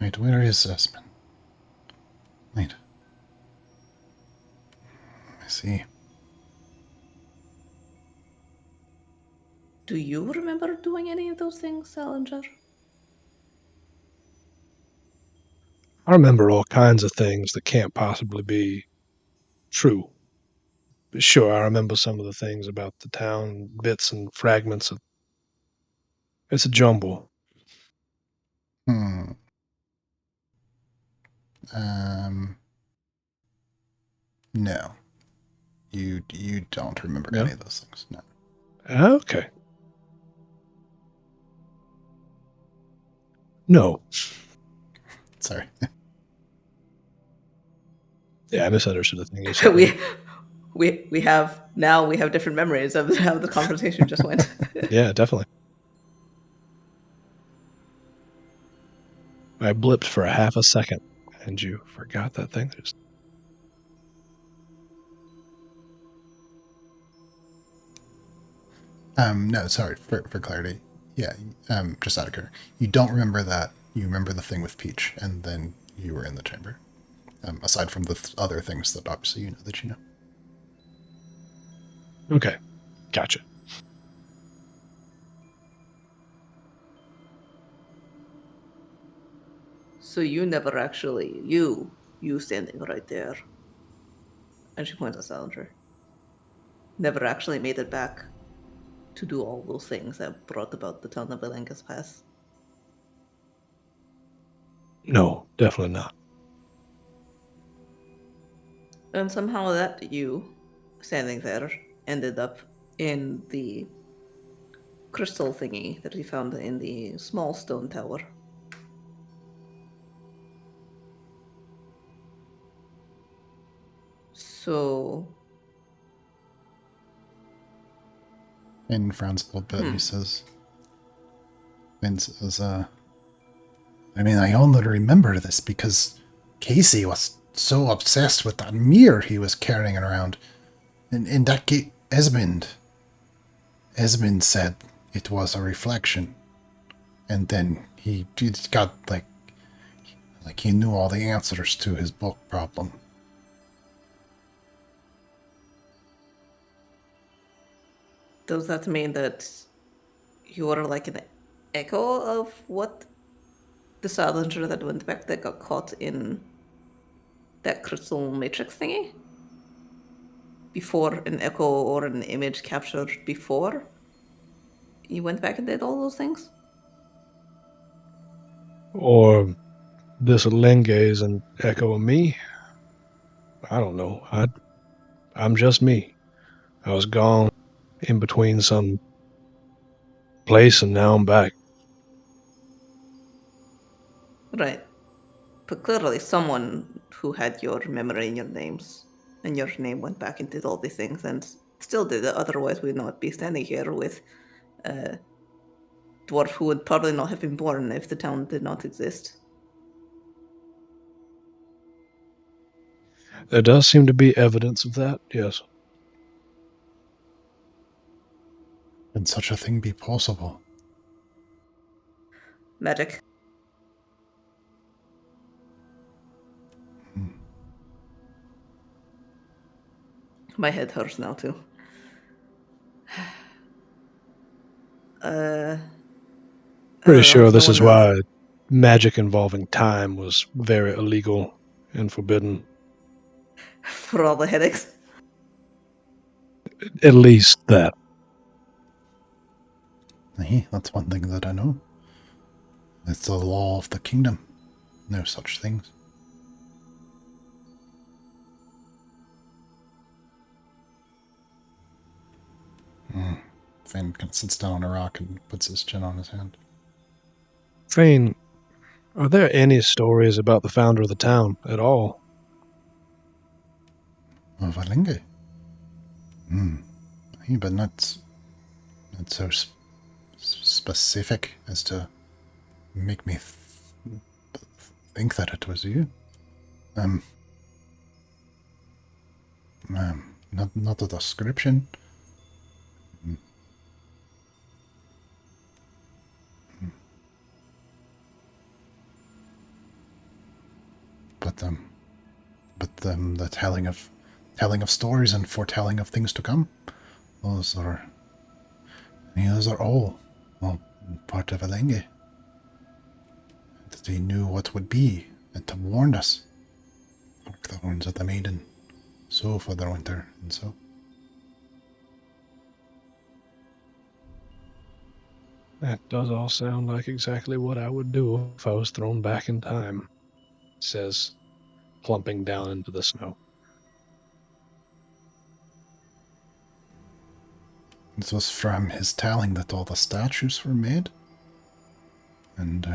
wait, where is Esmond? Wait. I see. Do you remember doing any of those things, Salinger? I remember all kinds of things that can't possibly be true. Sure, I remember some of the things about the town, bits and fragments of. It's a jumble. Hmm. Um. No. You don't remember No? any of those things. No. Okay. No. Sorry. Yeah, I misunderstood the thing you said. we have different memories of how the conversation just went. Yeah, definitely. I blipped for a half a second, and you forgot that thing. No, sorry, for clarity. Yeah, just out of curiosity. You don't remember that. You remember the thing with Peach, and then you were in the chamber. Aside from the other things that obviously you know that you know. Okay, gotcha. So you never actually, you standing right there, and she points at Salinger, never actually made it back to do all those things that brought about the town of Valenga's Pass. No, definitely not. And somehow that you, standing there, ended up in the crystal thingy that we found in the small stone tower. So, And frowns a little bit, and he says, I mean, I only remember this because Casey was so obsessed with that mirror he was carrying around. And in that case, Esmond said it was a reflection. And then he got like he knew all the answers to his book problem. does that mean that you are like an echo of what the Salinger that went back that got caught in that crystal matrix thingy? Before an echo or an image captured before you went back and did all those things? Or this Lenge is an echo of me. I don't know. I'm just me. I was gone in between some place, and now I'm back. Right. But clearly someone who had your memory and your names and your name went back and did all these things and still did it. Otherwise we'd not be standing here with a dwarf who would probably not have been born if the town did not exist. There does seem to be evidence of that, yes. Can such a thing be possible? Magic. My head hurts now too. I Pretty don't know sure if no this one is knows. why magic involving time was very illegal and forbidden. For all the headaches. At least that. Hey, that's one thing that I know. It's the law of the kingdom. No such things. Fane kind of sits down on a rock and puts his chin on his hand. Fane, are there any stories about the founder of the town at all? Oh, Valinge. Hey, but not so specific as to make me think that it was you. Not the description. But the telling of stories and foretelling of things to come. Those are all part of Elenge. That they knew what would be and to warn us. Like the horns of the maiden. So for the winter and so. That does all sound like exactly what I would do if I was thrown back in time, says, plumping down into the snow. It was from his telling that all the statues were made. And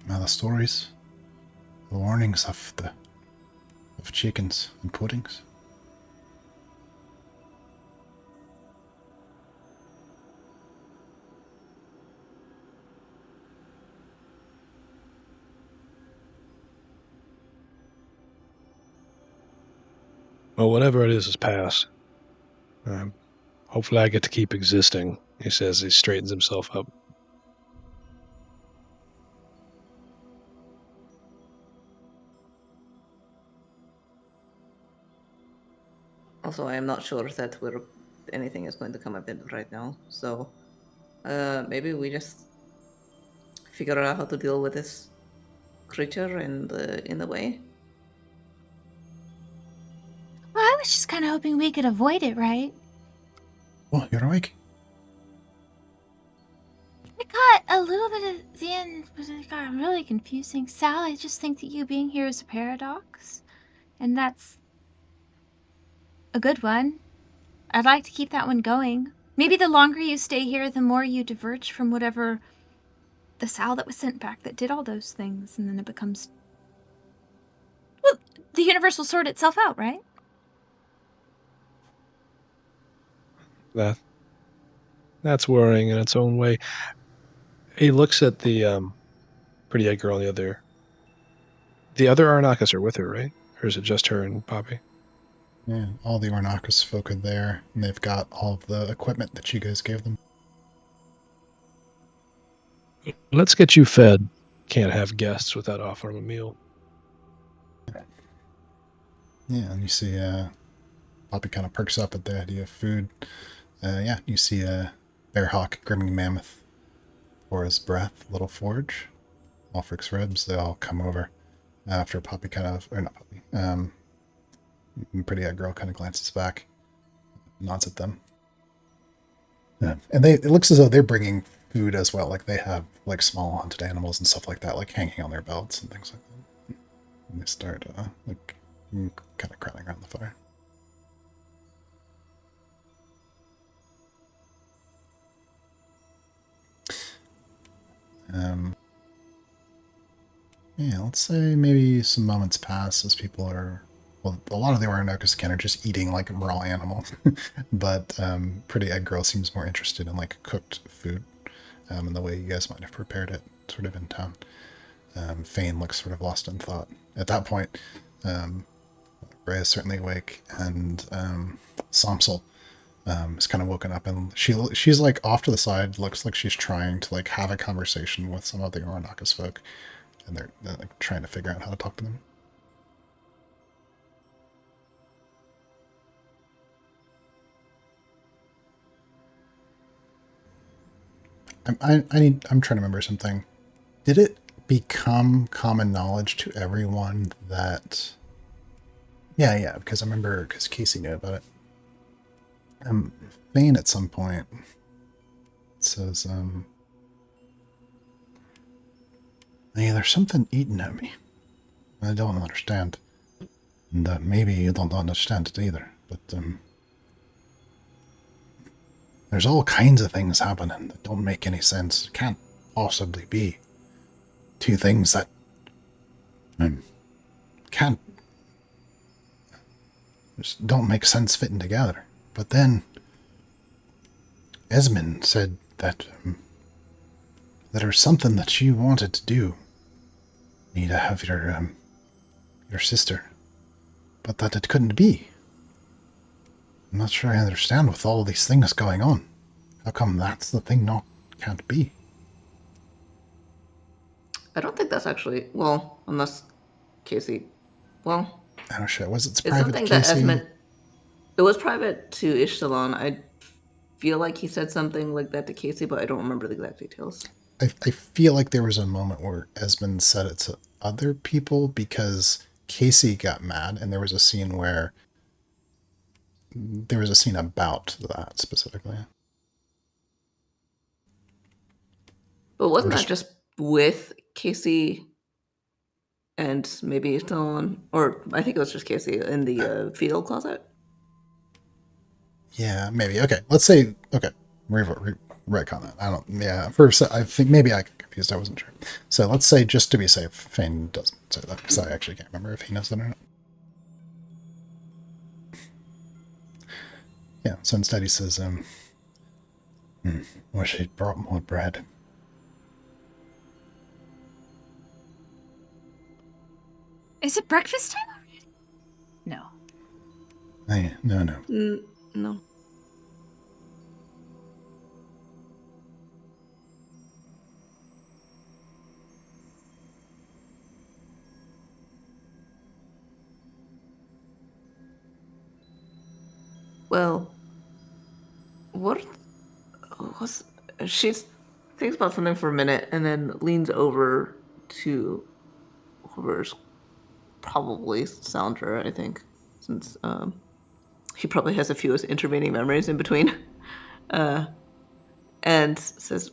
now the stories, the warnings of chickens and puddings. Well, whatever it is past. Hopefully I get to keep existing, he says. He straightens himself up. Also, I am not sure that anything is going to come of it right now. So maybe we just figure out how to deal with this creature and in the way. Well, I was just kind of hoping we could avoid it, right? Oh, you're awake. I got a little bit at the end, but it got really confusing. Sal, I just think that you being here is a paradox, and that's a good one. I'd like to keep that one going. Maybe the longer you stay here, the more you diverge from whatever the Sal that was sent back that did all those things, and then it becomes... Well, the universe will sort itself out, right? That's worrying in its own way. He looks at the pretty eyed girl on the other. The other Arnakas are with her, right? Or is it just her and Poppy? Yeah, all the Ornakus folk are there, and they've got all of the equipment that you guys gave them. Let's get you fed. Can't have guests without offering a meal. Yeah, and you see Poppy kind of perks up at the idea of food. Yeah, you see Bearhawk, Grimming Mammoth, or his breath, Little Forge, Alfric's Ribs, they all come over after Poppy kind of, or not Poppy, Pretty Eyed Girl kind of glances back, nods at them. Yeah. And it looks as though they're bringing food as well. Like they have like small hunted animals and stuff like that, like hanging on their belts and things like that. And they start like kind of crowding around the fire. Yeah, let's say maybe some moments pass as people are. Well, a lot of the Orinoco's kind of just eating like raw animals, but Pretty Egg Girl seems more interested in like cooked food, and the way you guys might have prepared it, sort of in town. Fane looks sort of lost in thought. At that point, Ray is certainly awake, and Somsel is kind of woken up, and she's like off to the side. Looks like she's trying to like have a conversation with some of the Orinoco's folk, and they're like trying to figure out how to talk to them. I'm trying to remember something. Did it become common knowledge to everyone that Yeah, because I remember, because Casey knew about it. Fane at some point says, hey, there's something eating at me. I don't understand. And maybe you don't understand it either, but there's all kinds of things happening that don't make any sense. It can't possibly be two things that can't just don't make sense fitting together. But then Esmond said that there's something that she wanted to do. Need to have your sister, but that it couldn't be. I'm not sure I understand with all these things going on. How come that's the thing can't be? I don't think that's actually, well, unless Casey, well, I don't know. Was it it's private something to that Casey? Esmond, it was private to Ishtalon. I feel like he said something like that to Casey, but I don't remember the exact details. I feel like there was a moment where Esmond said it to other people because Casey got mad, and there was a scene about that specifically. But wasn't that just with Casey and maybe Ishtalon? Or I think it was just Casey in the fetal closet? Yeah, maybe. Okay, let's say, okay, retcon that. I don't, yeah, first, I think maybe I got confused. I wasn't sure. So let's say, just to be safe, Fane doesn't say that, because I actually can't remember if he knows that or not. Yeah, so instead he says, wish he'd brought more bread. Is it breakfast time already? No. No. No. Well, what was she thinks about something for a minute and then leans over to whoever's probably Sandra, I think, since he probably has a few intervening memories in between, and says,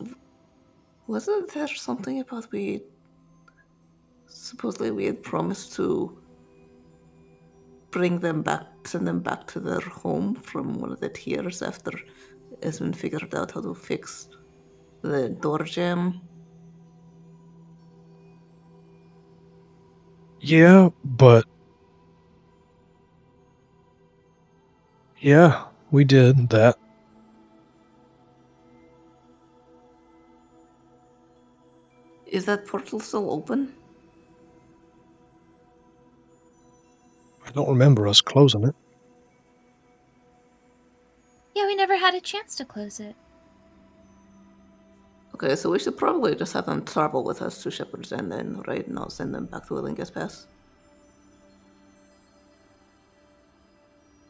"Wasn't there something about supposedly we had promised to send them back to their home from one of the tiers after Esmond figured out how to fix the door jam?" Yeah, but yeah, we did that. Is that portal still open? I don't remember us closing it. Yeah, we never had a chance to close it. Okay, so we should probably just have them travel with us to Shepherd's End then, right? And I'll send them back to Willingus Pass.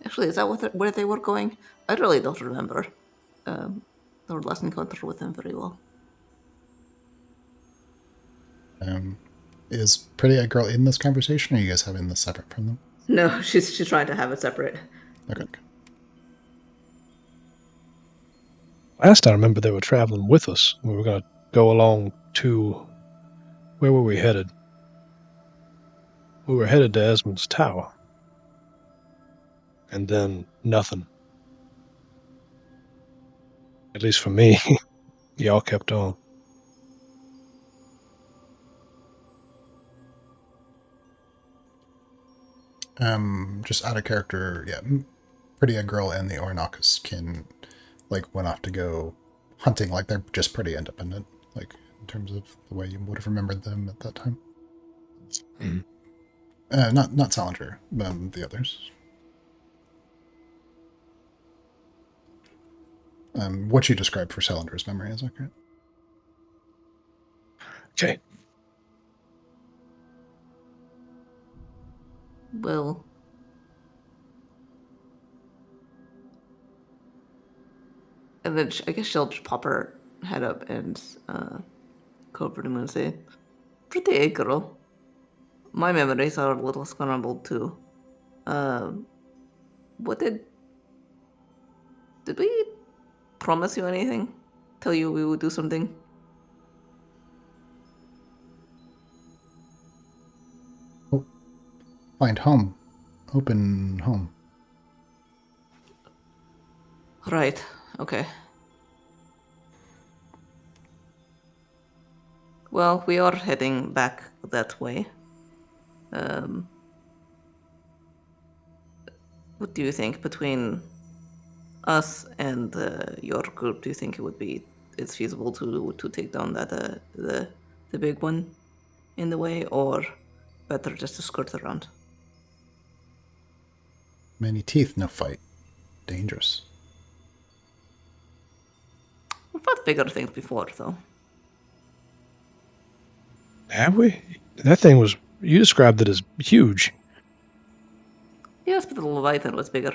Actually, is that where they were going? I really don't remember our last encounter with them very well. Is Pretty Eye Girl in this conversation, or are you guys having this separate from them? No, she's trying to have it separate. Okay. Last I remember, they were traveling with us. We were going to go along to, where were we headed? We were headed to Esmond's tower. And then nothing. At least for me. Y'all kept on. Just out of character, yeah. Pretty Eye Girl and the Ornakus can, went off to go hunting. They're just pretty independent, in terms of the way you would have remembered them at that time. Mm-hmm. Not Salinger, the others. What you described for Salinger's memory is accurate. Okay. Well, and then I guess she'll just pop her head up and go over to him and say, "Pretty Eye Girl, my memories are a little scrambled too. What did we promise you anything? Tell you we would do something? Find home. Open home. Right. Okay. Well, we are heading back that way. What do you think between us and your group? Do you think it's feasible to take down that the big one in the way, or better just to skirt around? Many teeth, no fight. Dangerous. We've fought bigger things before, though. Have we? That thing was. You described it as huge. Yes, but the Leviathan was bigger.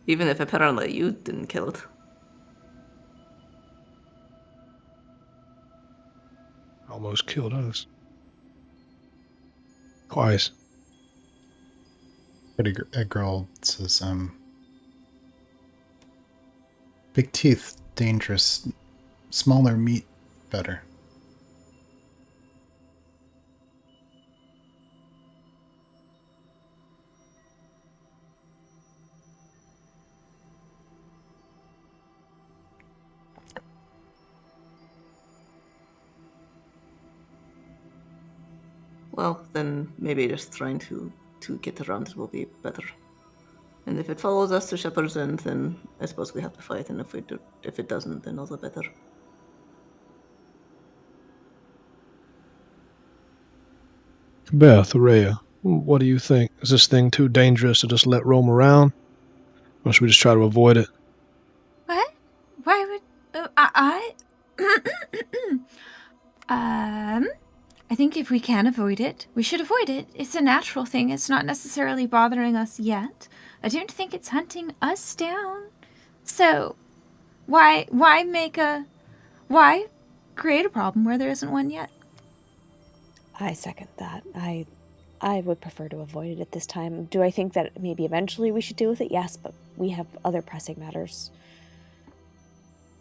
Even if apparently you didn't kill it. Almost killed us. Twice. A girl says, big teeth, dangerous. Smaller meat, better. Well, then maybe just trying to get around it will be better. And if it follows us to Shepherd's End, then I suppose we have to fight. And if it doesn't, then all the better. Beth, Rhea, what do you think? Is this thing too dangerous to just let roam around? Or should we just try to avoid it? What? Why would I? I think if we can avoid it, we should avoid it. It's a natural thing. It's not necessarily bothering us yet. I don't think it's hunting us down. So, why create a problem where there isn't one yet? I second that. I would prefer to avoid it at this time. Do I think that maybe eventually we should deal with it? Yes, but we have other pressing matters.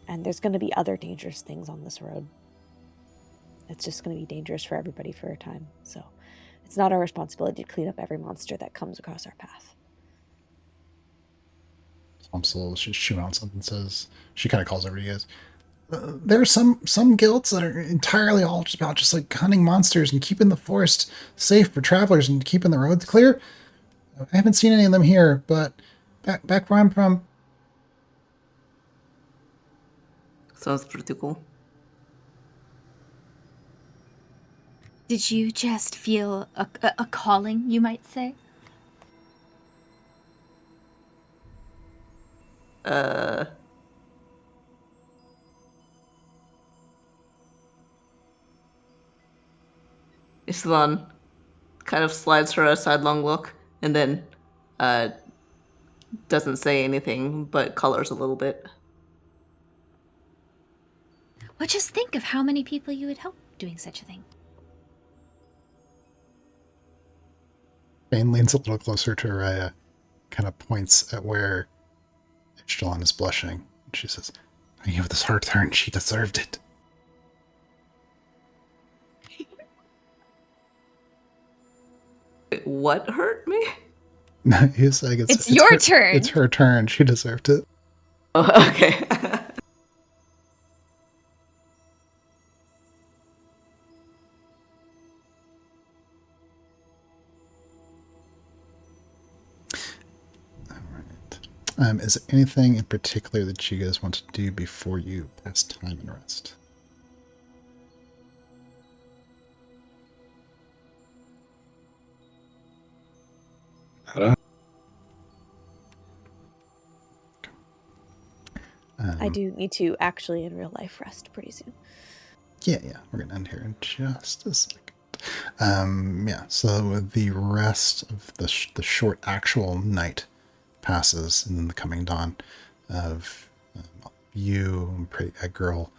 And there's going to be other dangerous things on this road. It's just going to be dangerous for everybody for a time. So it's not our responsibility to clean up every monster that comes across our path. Thompson she's chewing on something, says, she kind of calls over to you guys. There are some guilds that are entirely all just about just like hunting monsters and keeping the forest safe for travelers and keeping the roads clear. I haven't seen any of them here, but back where I'm from. Sounds pretty cool. Did you just feel a calling, you might say? Islan kind of slides her a sidelong look and then doesn't say anything but colors a little bit. Well, just think of how many people you would help doing such a thing. Bane leans a little closer to Raya, kind of points at where Ishtalon is blushing. And she says, I gave this her turn. She deserved it. What hurt me? He's like, it's your her, turn. It's her turn. She deserved it. Oh, okay. Is there anything in particular that you guys want to do before you pass time and rest? I do need to actually in real life rest pretty soon. Yeah, we're gonna end here in just a second. Yeah, so the rest of the short actual night passes, and then the coming dawn of you, a girl,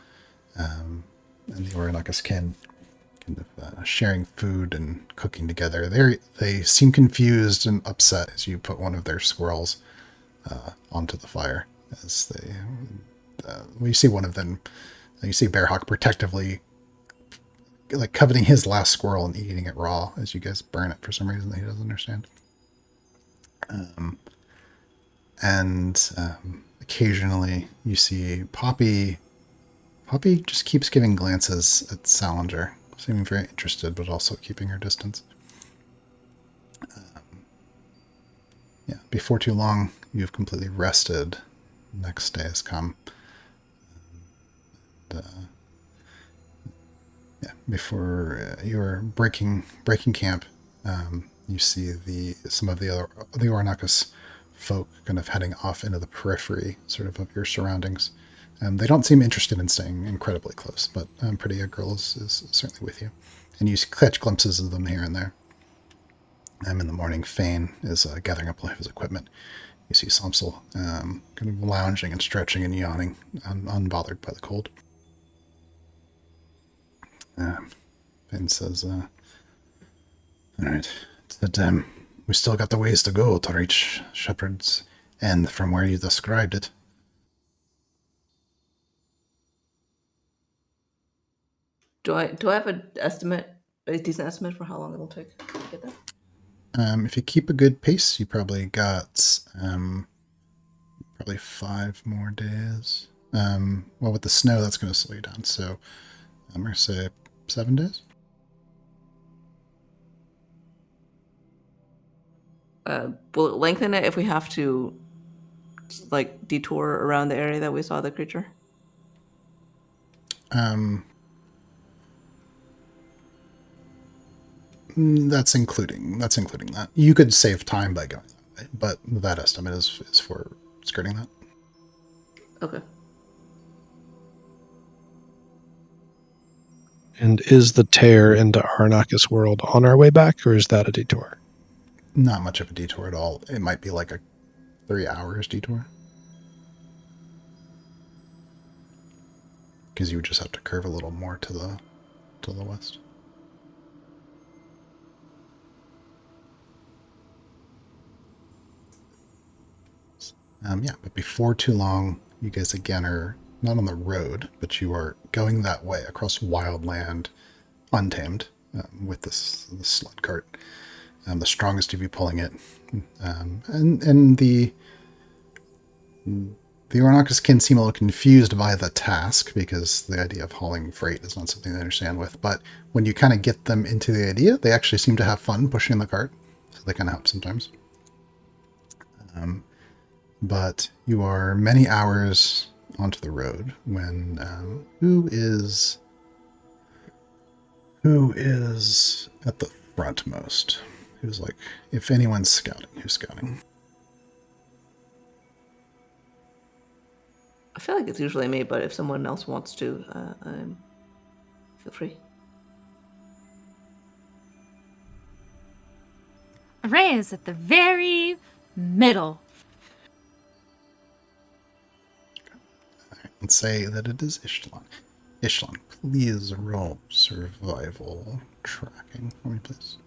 and the Orinoco's kin kind of sharing food and cooking together. They seem confused and upset as you put one of their squirrels onto the fire. As they, when you see one of them, you see Bearhawk protectively, like coveting his last squirrel and eating it raw as you guys burn it for some reason that he doesn't understand. And occasionally you see Poppy. Poppy just keeps giving glances at Salinger, seeming very interested, but also keeping her distance. Yeah, before too long, you've completely rested. Next day has come. And, yeah, before you're breaking camp, you see some of the Ornakus folk kind of heading off into the periphery, sort of your surroundings. They don't seem interested in staying incredibly close, but Pretty Girl is certainly with you. And you catch glimpses of them here and there. In the morning, Fane is gathering up his equipment. You see Somsel kind of lounging and stretching and yawning, unbothered by the cold. Fane says, all right, that we still got the ways to go to reach Shepherd's End from where you described it. Do I have a decent estimate for how long it'll take to get there? If you keep a good pace, you probably got probably 5 more days. Well, with the snow, that's going to slow you down. So I'm going to say 7 days. Will it lengthen it if we have to, like, detour around the area that we saw the creature? That's including that. You could save time by going that way, but that estimate is for skirting that. Okay. And is the tear into Arnakis world on our way back, or is that a detour? Not much of a detour at all. It might be like a 3 hours detour. Because you would just have to curve a little more to the west. Yeah, but before too long, you guys again are not on the road, but you are going that way across wild land, untamed, with this sled cart. The strongest of you pulling it, and the Ornakus can seem a little confused by the task because the idea of hauling freight is not something they understand with. But when you kind of get them into the idea, they actually seem to have fun pushing the cart, so they kind of help sometimes. But you are many hours onto the road when who is at the frontmost? Who's like, if anyone's scouting, who's scouting? I feel like it's usually me, but if someone else wants to, feel free. Ray is at the very middle. And say that it is Ishlan. Ishlan, please roll survival tracking for me, please.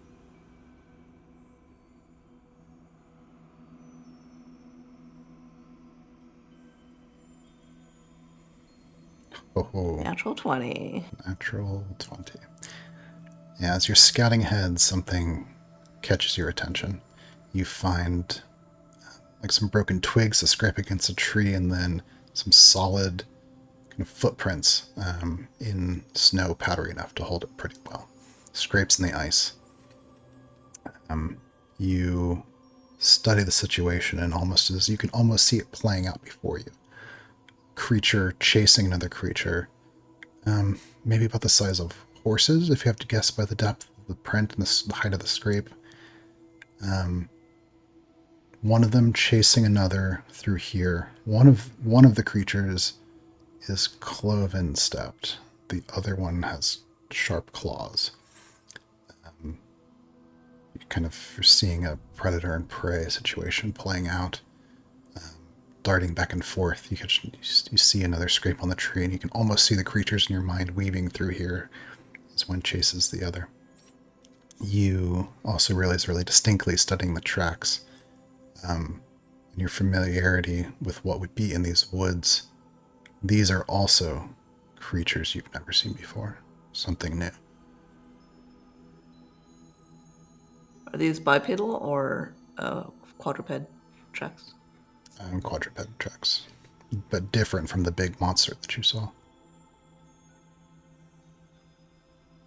Oh, Natural 20. Natural 20. Yeah, as you're scouting ahead, something catches your attention. You find like some broken twigs that scrape against a tree, and then some solid kind of footprints in snow powdery enough to hold it pretty well. Scrapes in the ice. You study the situation, and you can almost see it playing out before you. Creature chasing another creature, maybe about the size of horses, if you have to guess by the depth of the print and the height of the scrape. One of them chasing another through here. One of the creatures is cloven stepped. The other one has sharp claws. You kind of are seeing a predator and prey situation playing out, darting back and forth. You see another scrape on the tree, and you can almost see the creatures in your mind weaving through here, as one chases the other. You also realize really distinctly, studying the tracks, and your familiarity with what would be in these woods, these are also creatures you've never seen before. Something new. Are these bipedal or quadruped tracks? Quadruped tracks, but different from the big monster that you saw.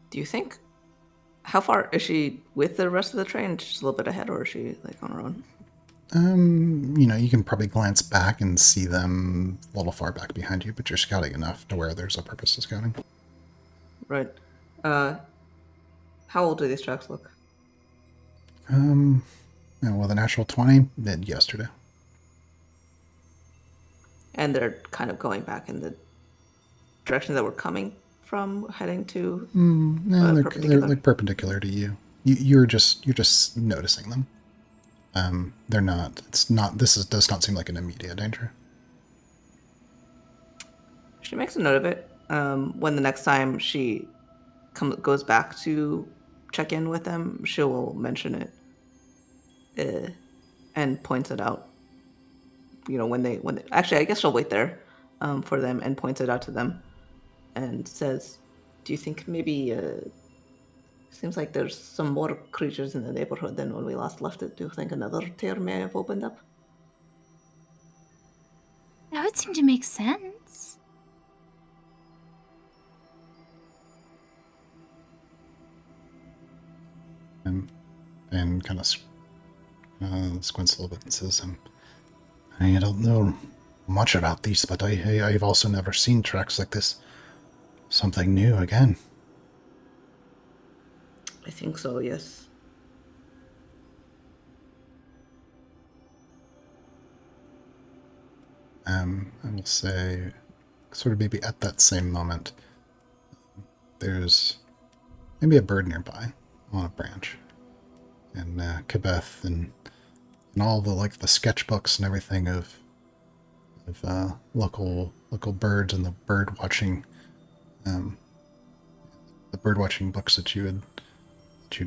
Do you think? How far is she with the rest of the train? Just a little bit ahead, or is she like on her own? You can probably glance back and see them a little far back behind you, but you're scouting enough to where there's a purpose to scouting. Right. How old do these tracks look? With a natural 20, mid yesterday. And they're kind of going back in the direction that we're coming from, heading to No, they're perpendicular. like perpendicular to you. You're just noticing them. They're not. It's not. Does not seem like an immediate danger. She makes a note of it. When the next time she goes back to check in with them, she will mention it and points it out. When they actually, I guess she'll wait there for them and points it out to them and says, "Do you think maybe seems like there's some more creatures in the neighborhood than when we last left it? Do you think another tear may have opened up?" That would seem to make sense. And kind of squints a little bit and says, I don't know much about these, but I've also never seen tracks like this. Something new again. I think so, yes. I will say, sort of maybe at that same moment, there's maybe a bird nearby on a branch. And Quebec and all the the sketchbooks and everything of local birds and the bird watching books that you'd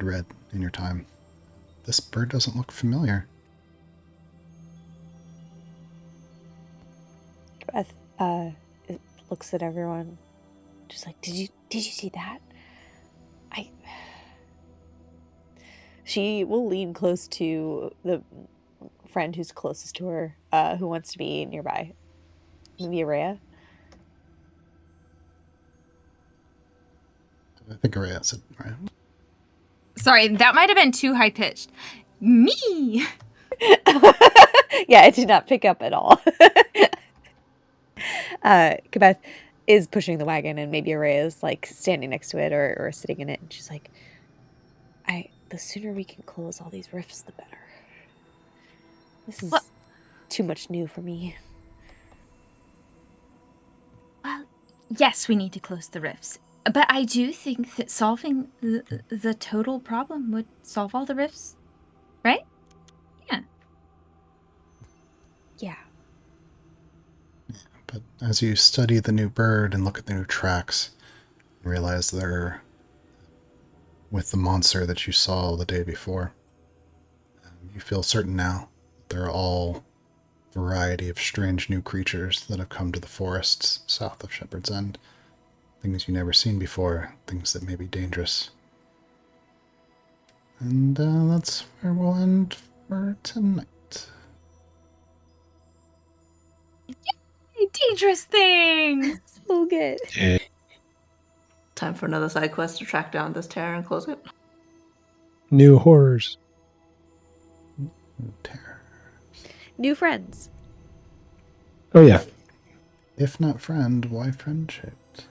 read in your time. This bird doesn't look familiar. Beth looks at everyone, just like, did you see that? She will lean close to the friend who's closest to her, who wants to be nearby. Maybe Araya. I think Araya said, right? Sorry, that might have been too high pitched. Me. Yeah, I did not pick up at all. Kabeth is pushing the wagon, and maybe Araya is like standing next to it or sitting in it, and she's like, the sooner we can close all these rifts, the better. This is too much new for me. Well, yes, we need to close the rifts. But I do think that solving the total problem would solve all the rifts, right? Yeah. Yeah. But as you study the new bird and look at the new tracks, you realize they're with the monster that you saw the day before. You feel certain now they're all a variety of strange new creatures that have come to the forests south of Shepherd's End. Things you've never seen before, things that may be dangerous. And that's where we'll end for tonight. Yay, dangerous things! So good. Yeah. Time for another side quest to track down this terror and close it. New horrors. Terror. New friends. Oh, yeah. If not friend, why friend-shaped?